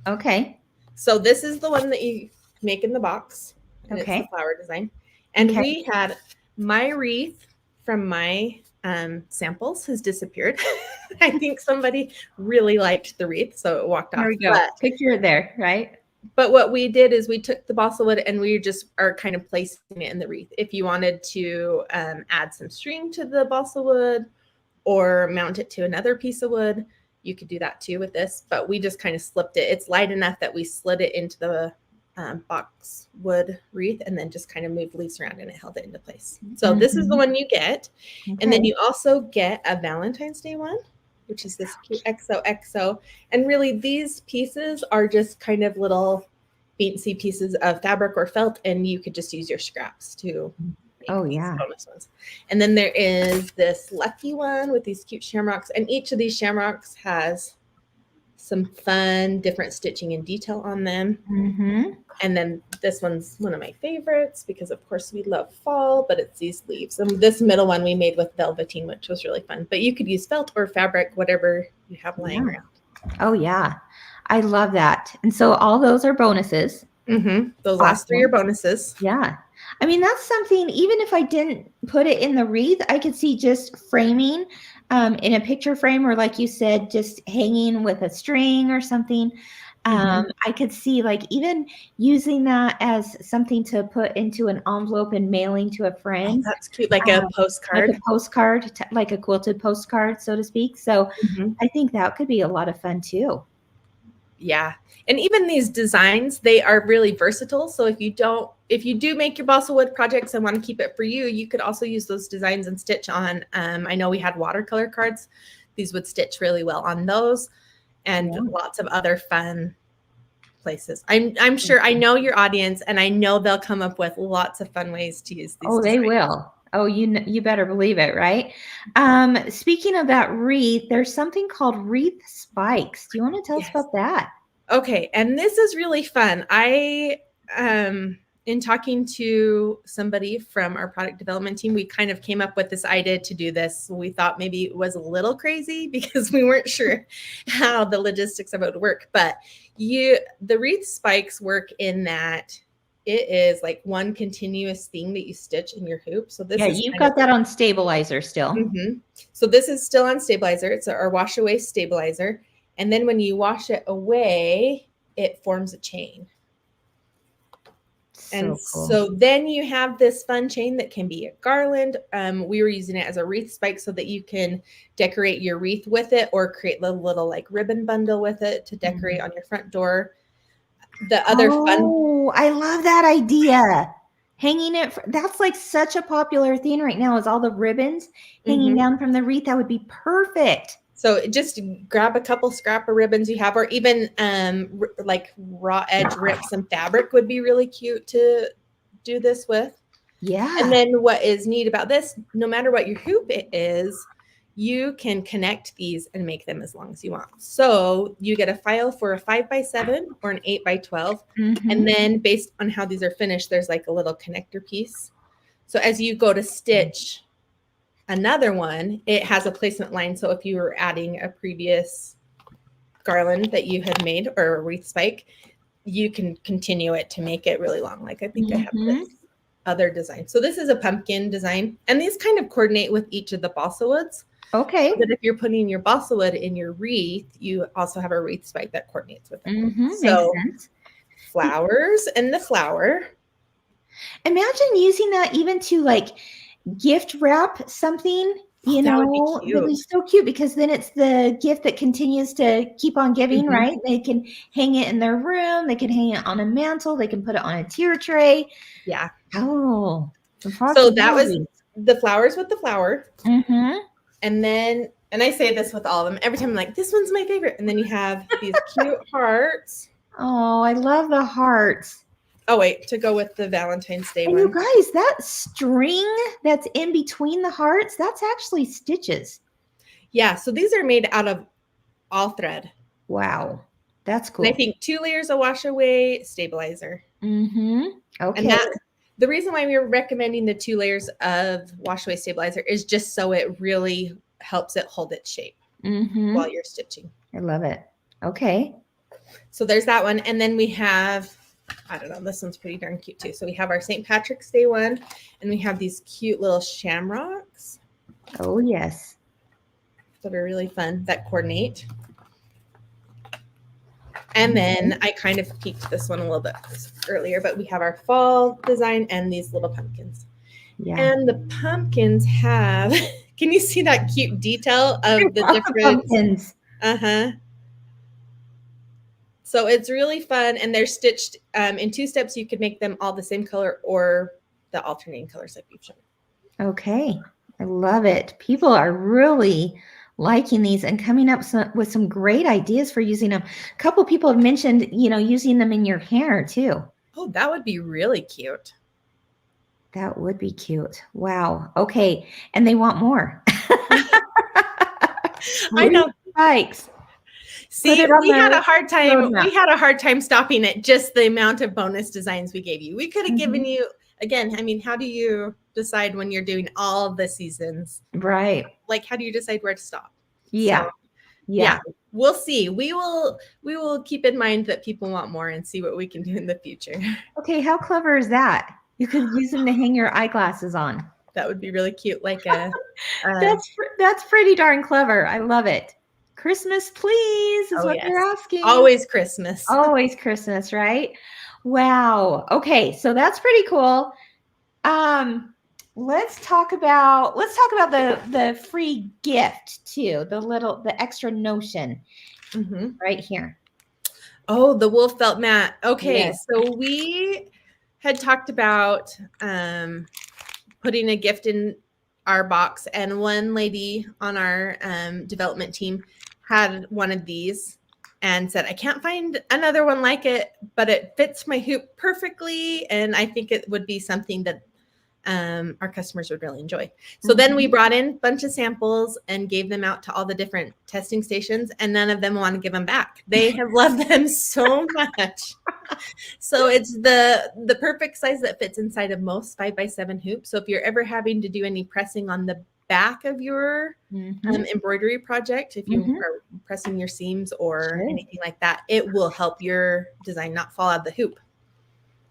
Okay. So this is the one that you make in the box. And it's the flower design. And we had my wreath from my samples has disappeared. I think somebody really liked the wreath, so it walked off. There we go. Picture it there, right? But what we did is we took the balsa wood and we just are kind of placing it in the wreath. If you wanted to add some string to the balsa wood or mount it to another piece of wood, you could do that too with this. But we just kind of slipped it. It's light enough that we slid it into the boxwood wreath and then just kind of moved leaves around and it held it into place. So this is the one you get. And then you also get a Valentine's Day one, which is this cute XOXO. And really these pieces are just kind of little fancy pieces of fabric or felt, and you could just use your scraps to make bonus ones. And then there is this lucky one with these cute shamrocks, and each of these shamrocks has some fun different stitching and detail on them. And then this one's one of my favorites because of course we love fall, but it's these leaves. And this middle one we made with velveteen, which was really fun. But you could use felt or fabric, whatever you have laying around. Oh yeah, I love that. And so all those are bonuses. Those last 3 are bonuses. Yeah. I mean, that's something, even if I didn't put it in the wreath, I could see just framing in a picture frame, or like you said, just hanging with a string or something. I could see like even using that as something to put into an envelope and mailing to a friend. Oh, that's cute, like a postcard. Like a postcard, like a quilted postcard, so to speak. So I think that could be a lot of fun too. Yeah. And even these designs, they are really versatile. So if you do make your balsa wood projects and want to keep it for you, you could also use those designs and stitch on. I know we had watercolor cards. These would stitch really well on those, and lots of other fun places. I'm sure I know your audience, and I know they'll come up with lots of fun ways to use these. Oh, designs. They will. Oh, you better believe it, right? Speaking of that wreath, there's something called wreath spikes. Do you want to tell us about that? Okay, and this is really fun. I in talking to somebody from our product development team, we kind of came up with this idea to do this. We thought maybe it was a little crazy because we weren't sure how the logistics of it would work. But the wreath spikes work in that it is like one continuous thing that you stitch in your hoop. So this is you've got that on stabilizer still. Mm-hmm. So this is still on stabilizer. It's our wash away stabilizer. And then when you wash it away, it forms a chain. And cool. so then you have this fun chain that can be a garland. We were using it as a wreath spike so that you can decorate your wreath with it or create a little like ribbon bundle with it to decorate on your front door. The other fun. I love that idea. Hanging it. That's like such a popular thing right now is all the ribbons hanging down from the wreath. That would be perfect. So just grab a couple scrap of ribbons you have, or even like raw edge rip some fabric would be really cute to do this with. Yeah. And then what is neat about this, no matter what your hoop is, you can connect these and make them as long as you want. So you get a file for a 5x7 or an 8x12. And then based on how these are finished, there's like a little connector piece. So as you go to stitch another one, it has a placement line. So if you were adding a previous garland that you had made or a wreath spike, you can continue it to make it really long. Like I think I have this other design. So this is a pumpkin design, and these kind of coordinate with each of the balsa woods. Okay. So that if you're putting your balsa wood in your wreath, you also have a wreath spike that coordinates with it. So makes sense. Flowers and the flower. Imagine using that even to like gift wrap something, you know, that would be so cute because then it's the gift that continues to keep on giving, right? They can hang it in their room. They can hang it on a mantle. They can put it on a tier tray. Yeah. Oh. So that was the flowers with the flower. And then, and I say this with all of them, every time I'm like, this one's my favorite. And then you have these cute hearts. Oh, I love the hearts. Oh, wait, to go with the Valentine's Day one. You guys, that string that's in between the hearts, that's actually stitches. Yeah, so these are made out of all thread. Wow, that's cool. And I think 2 layers of wash away stabilizer. Okay. And that's the reason why we were recommending the 2 layers of wash away stabilizer is just so it really helps it hold its shape while you're stitching. I love it. Okay. So there's that one. And then we have, I don't know, this one's pretty darn cute too. So we have our St. Patrick's Day one, and we have these cute little shamrocks. Oh, yes. That are really fun, that coordinate. And then I kind of peeked this one a little bit earlier, but we have our fall design and these little pumpkins. Yeah. And the pumpkins have, can you see that cute detail of the different pumpkins? So it's really fun, and they're stitched in 2 steps. You could make them all the same color or the alternating colors like you've shown. Okay. I love it. People are really liking these and coming up with some great ideas for using them. A couple people have mentioned, you know, using them in your hair too. Oh, that would be really cute. That would be cute. Wow. Okay. And they want more. I know. Spikes. See, we had a hard time. We had a hard time stopping at just the amount of bonus designs we gave you. We could have given you, again, I mean, how do you decide when you're doing all the seasons? Right. Like, how do you decide where to stop? Yeah. So, yeah. We'll see. We will keep in mind that people want more and see what we can do in the future. Okay. How clever is that? You could use them to hang your eyeglasses on. That would be really cute. Like a that's pretty darn clever. I love it. Christmas, please, is what you're asking. Always Christmas. Always Christmas, right? Wow. Okay, so that's pretty cool. Let's talk about the free gift too. The extra notion right here. Oh, the wolf felt mat. Okay, so we had talked about putting a gift in our box, and one lady on our development team had one of these and said, I can't find another one like it, but it fits my hoop perfectly, and I think it would be something that our customers would really enjoy. So then we brought in a bunch of samples and gave them out to all the different testing stations, and none of them want to give them back. They have loved them so much. So it's the perfect size that fits inside of most 5x7 hoops. So if you're ever having to do any pressing on the back of your embroidery project, if you are pressing your seams or anything like that, it will help your design not fall out of the hoop.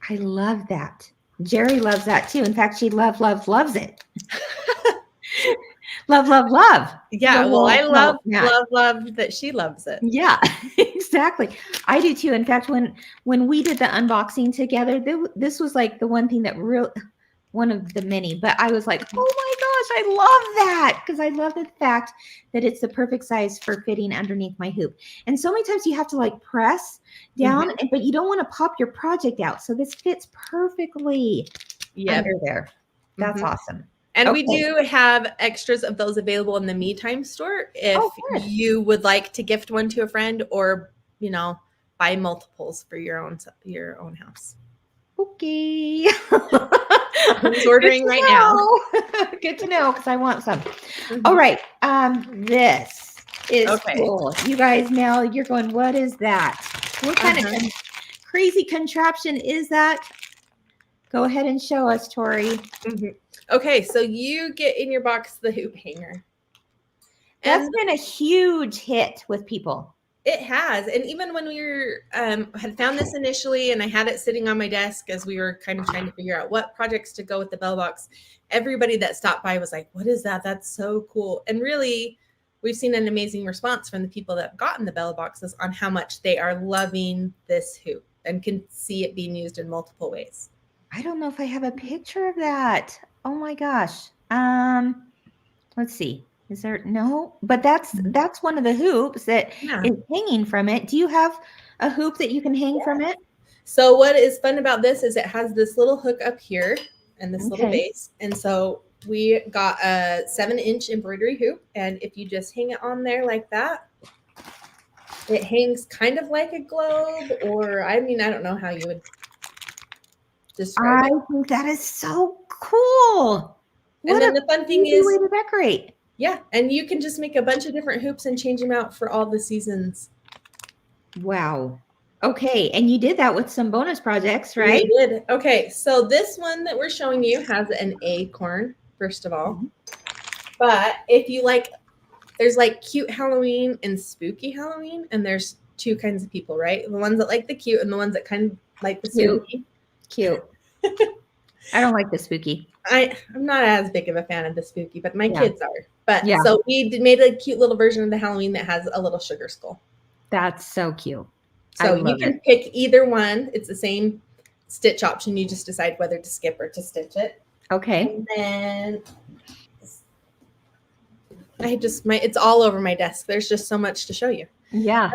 I love that. Jerry loves that too. In fact, she loves it. love. Yeah, well, I love that she loves it. Yeah, exactly. I do too. In fact, when we did the unboxing together, this was like the one thing that one of the many, but I was like, oh my gosh, I love that, because I love the fact that it's the perfect size for fitting underneath my hoop. And so many times you have to like press down, but you don't want to pop your project out. So this fits perfectly under there. That's awesome. And we do have extras of those available in the Me Time store if you would like to gift one to a friend, or, you know, buy multiples for your own house. Okay. Who's ordering right now? Good to know, because I want some. All right. This is cool. You guys, now you're going, what is that? What kind of crazy contraption is that? Go ahead and show us, Tori. Okay, so you get in your box the hoop hanger. That's been a huge hit with people. It has. And even when we had found this initially, and I had it sitting on my desk as we were kind of trying to figure out what projects to go with the bell box, everybody that stopped by was like, what is that? That's so cool. And really, we've seen an amazing response from the people that have gotten the bell boxes on how much they are loving this hoop and can see it being used in multiple ways. I don't know if I have a picture of that. Oh my gosh. Let's see. Is there no? But that's one of the hoops that is hanging from it. Do you have a hoop that you can hang from it? So what is fun about this is it has this little hook up here and this little base. And so we got a 7-inch embroidery hoop. And if you just hang it on there like that, it hangs kind of like a globe, or I mean, I don't know how you would describe it. I think that is so cool. And then the fun thing is, way to decorate. Yeah, and you can just make a bunch of different hoops and change them out for all the seasons. Wow. Okay, and you did that with some bonus projects, right? We did. Okay, so this one that we're showing you has an acorn, first of all. But if you like, there's like cute Halloween and spooky Halloween, and there's two kinds of people, right? The ones that like the cute and the ones that kind of like the spooky. Cute. I don't like the spooky. I'm not as big of a fan of the spooky, but my kids are. But so we made a cute little version of the Halloween that has a little sugar skull. That's so cute. So you can pick either one. It's the same stitch option. You just decide whether to skip or to stitch it. Okay. And then it's all over my desk. There's just so much to show you. Yeah.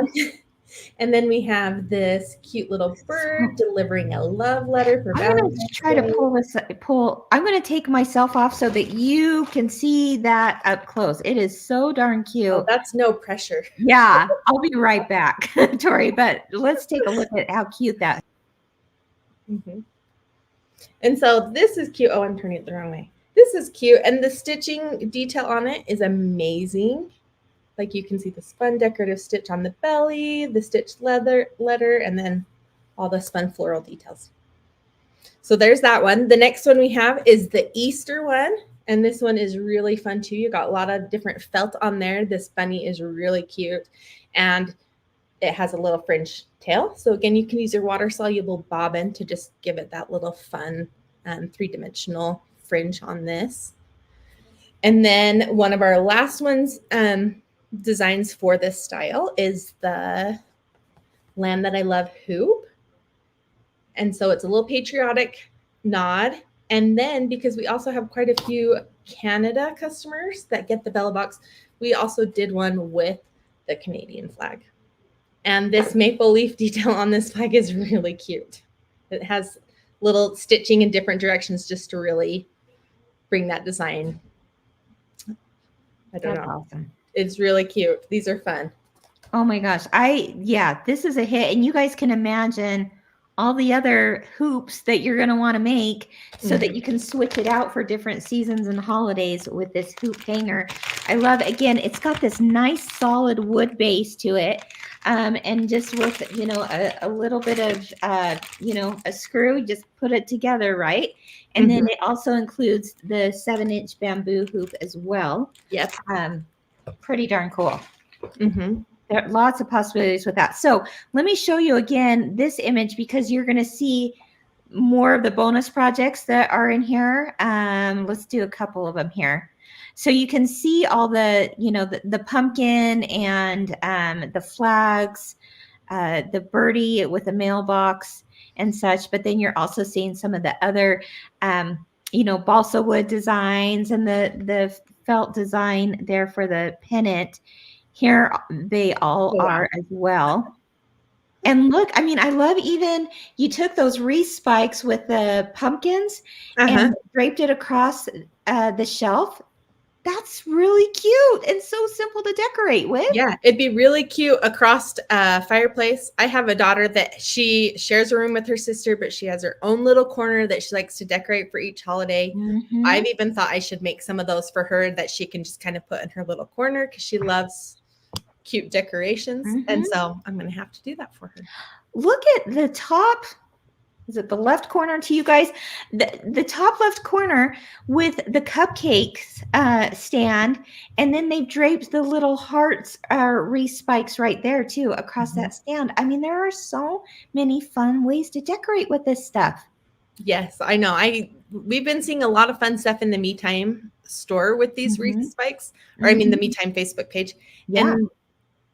And then we have this cute little bird delivering a love letter for Valentine's Day. I'm going to try to I'm going to take myself off so that you can see that up close. It is so darn cute. Oh, that's no pressure. Yeah, I'll be right back, Tori, but let's take a look at how cute that is. And so this is cute. Oh, I'm turning it the wrong way. This is cute. And the stitching detail on it is amazing. Like you can see this fun decorative stitch on the belly, the stitched letter, and then all the fun floral details. So there's that one. The next one we have is the Easter one. And this one is really fun too. You got a lot of different felt on there. This bunny is really cute. And it has a little fringe tail. So again, you can use your water soluble bobbin to just give it that little fun 3-dimensional fringe on this. And then one of our last ones, designs for this style is the Land That I Love hoop. And so it's a little patriotic nod. And then because we also have quite a few Canada customers that get the Bella box, we also did one with the Canadian flag. And this maple leaf detail on this flag is really cute. It has little stitching in different directions just to really bring that design. I don't know. Awesome. It's really cute. These are fun. Oh my gosh. This is a hit. And you guys can imagine all the other hoops that you're going to want to make so that you can switch it out for different seasons and holidays with this hoop hanger. I love, again, it's got this nice solid wood base to it. And just with, a little bit of, a screw, just put it together, right? And then it also includes the 7-inch bamboo hoop as well. Yep. Pretty darn cool. Mm-hmm. There are lots of possibilities with that. So let me show you again this image because you're going to see more of the bonus projects that are in here. Let's do a couple of them here. So you can see all the, the pumpkin and the flags, the birdie with a mailbox and such. But then you're also seeing some of the other, balsa wood designs and the felt design there for the pennant. Here they all are as well. And look, I mean, I love even you took those wreath spikes with the pumpkins and draped it across the shelf. That's really cute and so simple to decorate with. Yeah, it'd be really cute across a fireplace. I have a daughter that she shares a room with her sister, but she has her own little corner that she likes to decorate for each holiday. I've even thought I should make some of those for her that she can just kind of put in her little corner because she loves cute decorations. And so I'm going to have to do that for her. Look at the top. Is it the left corner to you guys? The top left corner with the cupcakes stand. And then they've draped the little hearts wreath spikes right there too across that stand. I mean, there are so many fun ways to decorate with this stuff. Yes, I know. We've been seeing a lot of fun stuff in the Me Time store with these wreath spikes, or I mean the Me Time Facebook page. Yeah. And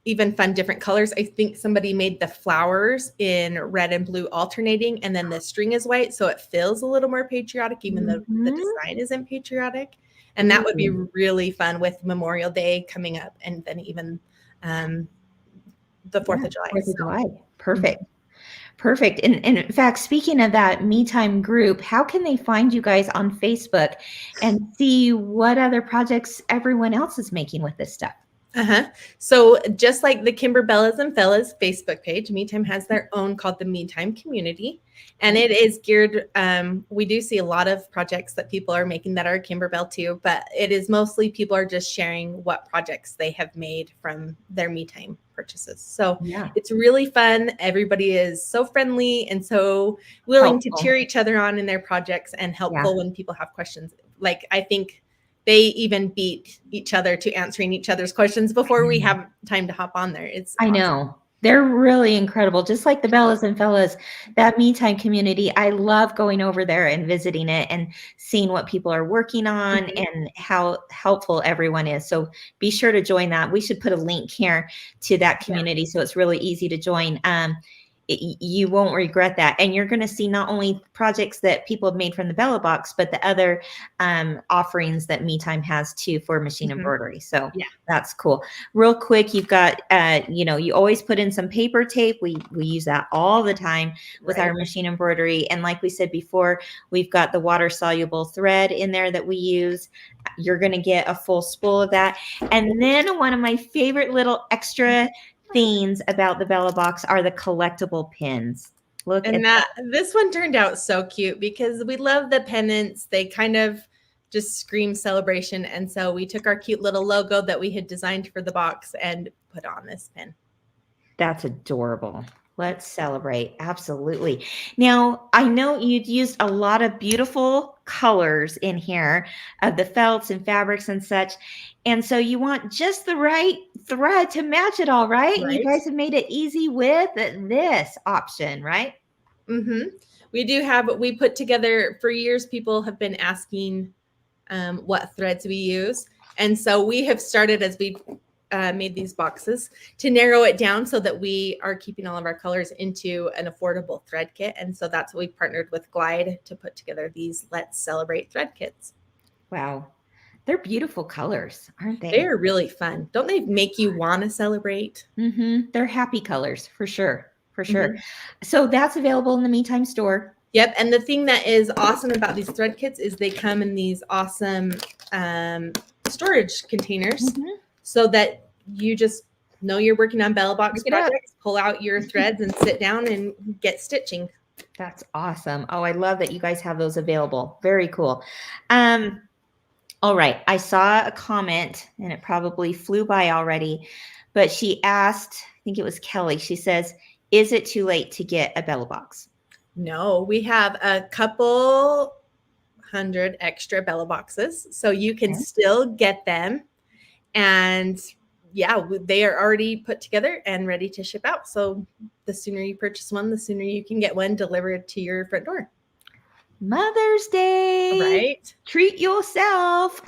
even fun different colors. I think somebody made the flowers in red and blue alternating, and then the string is white, so it feels a little more patriotic, even though the design isn't patriotic. And that would be really fun with Memorial Day coming up, and then even the 4th of July. 4th of July. Perfect. Perfect. And in fact, speaking of that Me Time group, how can they find you guys on Facebook and see what other projects everyone else is making with this stuff? So just like the Kimberbellas and Fellas Facebook page, Me Time has their own called the Me Time Community. And it is geared, we do see a lot of projects that people are making that are Kimberbell too, but it is mostly people are just sharing what projects they have made from their Me Time purchases. So it's really fun. Everybody is so friendly and so willing to cheer each other on in their projects and helpful when people have questions. Like, I think they even beat each other to answering each other's questions before we have time to hop on there. It's awesome. I know. They're really incredible. Just like the Bellas and Fellas, that Me Time community, I love going over there and visiting it and seeing what people are working on and how helpful everyone is. So be sure to join that. We should put a link here to that community so it's really easy to join. You won't regret that. And you're going to see not only projects that people have made from the Bella box, but the other offerings that Me Time has too for machine embroidery. So that's cool. Real quick, you've got, you always put in some paper tape. We use that all the time with our machine embroidery. And like we said before, we've got the water soluble thread in there that we use. You're going to get a full spool of that. And then one of my favorite little extra things about the Bella box are the collectible pins. Look and at that. This one turned out so cute because we love the pennants. They kind of just scream celebration. And so we took our cute little logo that we had designed for the box and put on this pin. That's adorable. Let's celebrate. Absolutely. Now, I know you'd used a lot of beautiful colors in here of the felts and fabrics and such. And so you want just the right thread to match it all, right? You guys have made it easy with this option, right? We put together, for years, people have been asking what threads we use. And so we have started, as we made these boxes, to narrow it down so that we are keeping all of our colors into an affordable thread kit. And so that's what we partnered with Glide to put together these Let's Celebrate thread kits. Wow. They're beautiful colors, aren't they? They're really fun. Don't they make you want to celebrate? They're happy colors for sure. For sure. So that's available in the Me Time store. Yep. And the thing that is awesome about these thread kits is they come in these awesome storage containers so that you just know you're working on Bella box projects, pull out your threads and sit down and get stitching. That's awesome. Oh, I love that you guys have those available. Very cool. All right. I saw a comment and it probably flew by already, but she asked, I think it was Kelly. She says, is it too late to get a Bella box? No, we have a couple hundred extra Bella boxes, so you can Okay. still get them. And yeah, they are already put together and ready to ship out. So the sooner you purchase one, the sooner you can get one delivered to your front door. Mother's Day. Right. Treat yourself.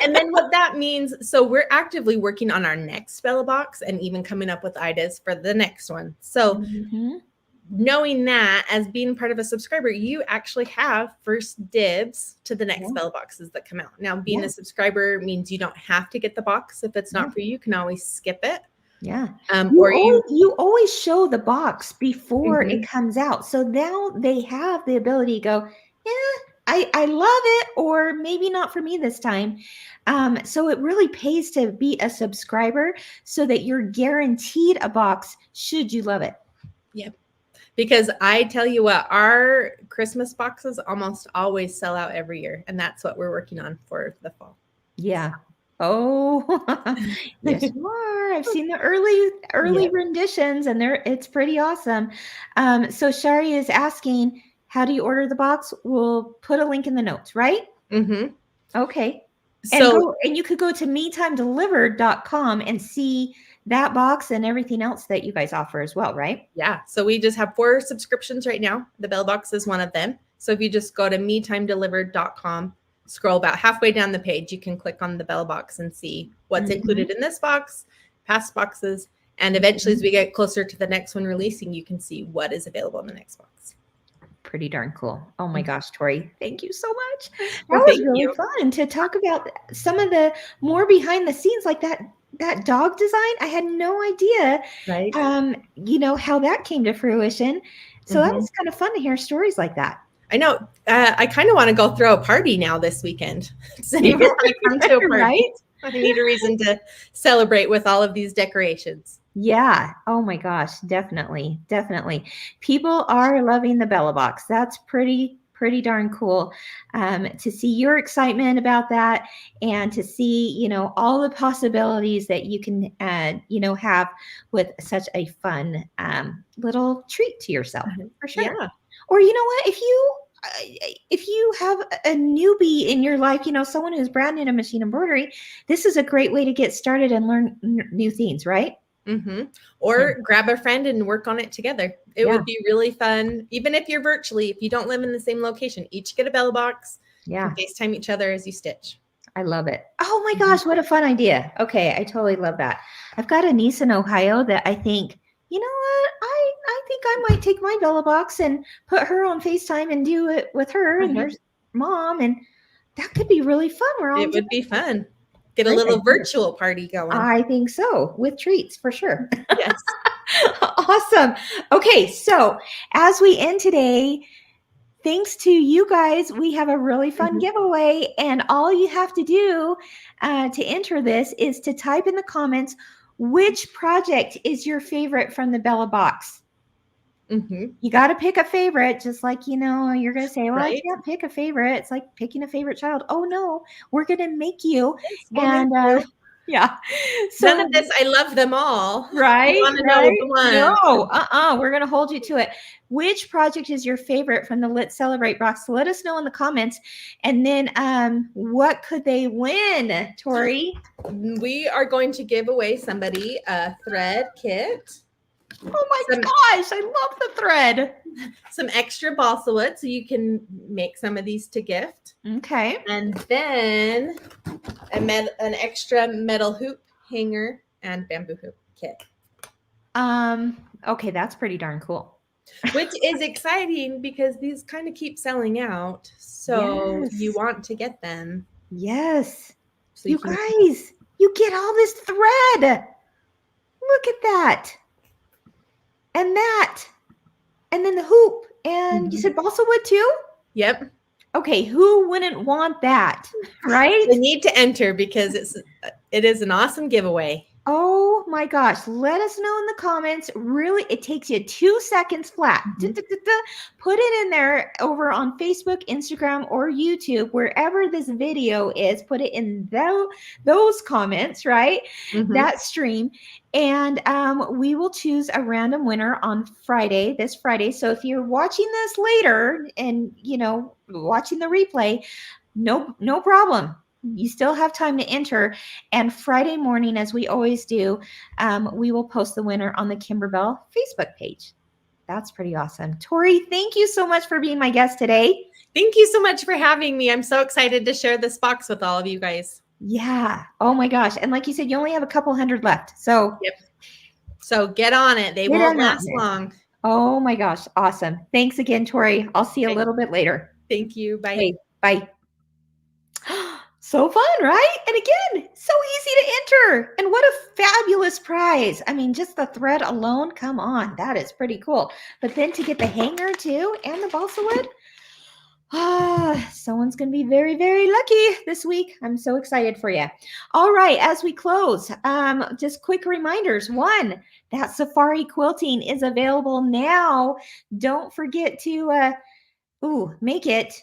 And then what that means, so we're actively working on our next Bella box and even coming up with ideas for the next one. So Mhm. knowing that as being part of a subscriber, you actually have first dibs to the next Yeah. Bella boxes that come out. Now, being Yeah. a subscriber means you don't have to get the box. If it's not Yeah. for you, you can always skip it. Yeah. Or You always show the box before Mhm. it comes out. So now they have the ability to go, yeah, I love it, or maybe not for me this time. So it really pays to be a subscriber so that you're guaranteed a box should you love it. Yep. Because I tell you what, our Christmas boxes almost always sell out every year. And that's what we're working on for the fall. Yeah. Oh, yes, you are. I've seen the early Yep. renditions, and it's pretty awesome. So Shari is asking, how do you order the box? We'll put a link in the notes, right? Mm-hmm. Okay. So And you could go to metimedelivered.com and see that box and everything else that you guys offer as well, right? yeah, so we just have 4 subscriptions right now. The Bell Box is one of them. So if you just go to metimedelivered.com, scroll about halfway down the page, you can click on the Bell Box and see what's included in this box, past boxes, and eventually as we get closer to the next one releasing, you can see what is available in the next box. Pretty darn cool. Oh my gosh, Tori, thank you so much. That Well, was thank really you. fun to talk about some of the more behind the scenes, like that dog design. I had no idea, Right. How that came to fruition. So that was kind of fun to hear stories like that. I know. I kind of want to go throw a party now this weekend. Does anyone want to come to a party? Right? I need a reason to celebrate with all of these decorations. Yeah. Oh my gosh. Definitely. Definitely. People are loving the Bella box. That's pretty darn cool to see your excitement about that and to see, all the possibilities that you can, have with such a fun little treat to yourself for sure. Yeah. Or you know what? If you have a newbie in your life, someone who's brand new to machine embroidery, this is a great way to get started and learn new things, right? Or grab a friend and work on it together. It would be really fun, even if you're virtually, if you don't live in the same location, each get a Bella box, Yeah. FaceTime each other as you stitch. I love it. Oh my gosh, what a fun idea. Okay, I totally love that. I've got a niece in Ohio that I think, you know what? I think I might take my Bella box and put her on FaceTime and do it with her and her mom, and that could be really fun. It would be fun. Get a little virtual party going. I think so, with treats for sure. Yes. Awesome. Okay, so as we end today, thanks to you guys, we have a really fun giveaway, and all you have to do to enter this is to type in the comments which project is your favorite from the Bella box. You got to pick a favorite, just like, you're going to say, well, I can't pick a favorite. It's like picking a favorite child. Oh, no, we're going to make you. Yes, And yeah. So none of this, I love them all. Right. I want to know the one. No, we're going to hold you to it. Which project is your favorite from the Let's Celebrate box? Let us know in the comments. And then what could they win, Tori? We are going to give away somebody a thread kit. Oh my gosh, I love the thread. Some extra balsa wood so you can make some of these to gift. Okay. And then an extra metal hoop hanger and bamboo hoop kit. Okay, that's pretty darn cool. Which is exciting because these kind of keep selling out. So you want to get them. Yes. So you guys, you get all this thread. Look at that. And that. And then the hoop. And you said balsa wood too? Yep. Okay, who wouldn't want that? Right? They need to enter because it is an awesome giveaway. Oh my gosh. Let us know in the comments. Really, it takes you 2 seconds flat. Mhm. Put it in there over on Facebook, Instagram, or YouTube, wherever this video is. Put it in those comments, right? Mhm. That stream. And we will choose a random winner on Friday, this Friday. So if you're watching this later and, watching the replay, no problem. You still have time to enter. And Friday morning, as we always do, we will post the winner on the Kimberbell Facebook page. That's pretty awesome. Tori, thank you so much for being my guest today. Thank you so much for having me. I'm so excited to share this box with all of you guys. Yeah. Oh my gosh. And like you said, you only have a couple hundred left. So Yep. So get on it. They won't last long. Oh my gosh. Awesome. Thanks again, Tori. I'll see you a little bit later. Thank you. Bye. Okay, bye. So fun, right? And again, so easy to enter. And what a fabulous prize. I mean, just the thread alone, come on, that is pretty cool. But then to get the hanger too and the balsa wood, someone's going to be very, very lucky this week. I'm so excited for you. All right, as we close, just quick reminders. One, that Safari quilting is available now. Don't forget to make it,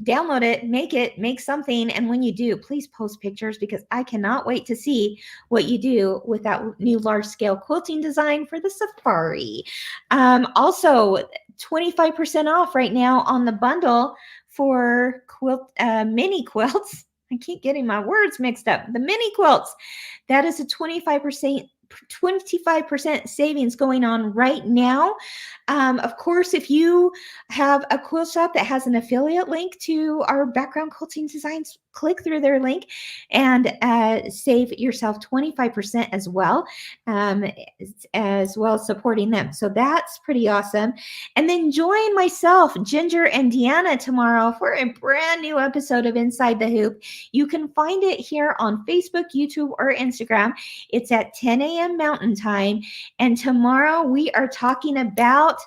download it, make something. And when you do, please post pictures because I cannot wait to see what you do with that new large scale quilting design for the Safari. Also, 25% off right now on the bundle for mini quilts. I keep getting my words mixed up. The mini quilts, that is a 25% savings going on right now. Of course, if you have a quilt shop that has an affiliate link to our background quilting designs, click through their link and save yourself 25% as well as supporting them. So that's pretty awesome. And then join myself, Ginger, and Deanna tomorrow for a brand new episode of Inside the Hoop. You can find it here on Facebook, YouTube, or Instagram. It's at 10 a.m. Mountain Time. And tomorrow we are talking about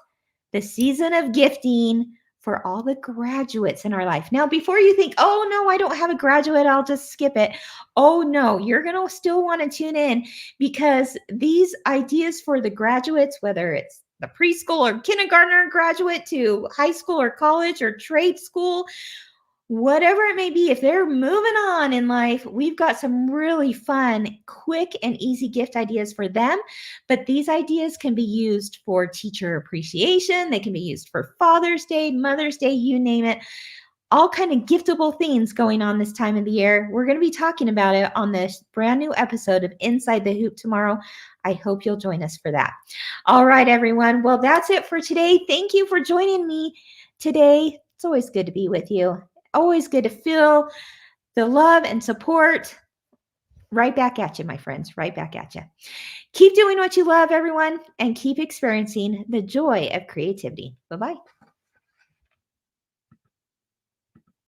the season of gifting for all the graduates in our life. Now, before you think, oh no, I don't have a graduate, I'll just skip it. Oh no, you're going to still want to tune in because these ideas for the graduates, whether it's the preschool or kindergartner graduate to high school or college or trade school, whatever it may be, if they're moving on in life, we've got some really fun, quick, and easy gift ideas for them. But these ideas can be used for teacher appreciation. They can be used for Father's Day, Mother's Day, you name it. All kind of giftable things going on this time of the year. We're going to be talking about it on this brand new episode of Inside the Hoop tomorrow. I hope you'll join us for that. All right, everyone. Well, that's it for today. Thank you for joining me today. It's always good to be with you. Always good to feel the love and support. Right back at you, my friends. Right back at you. Keep doing what you love, everyone, and keep experiencing the joy of creativity. Bye-bye.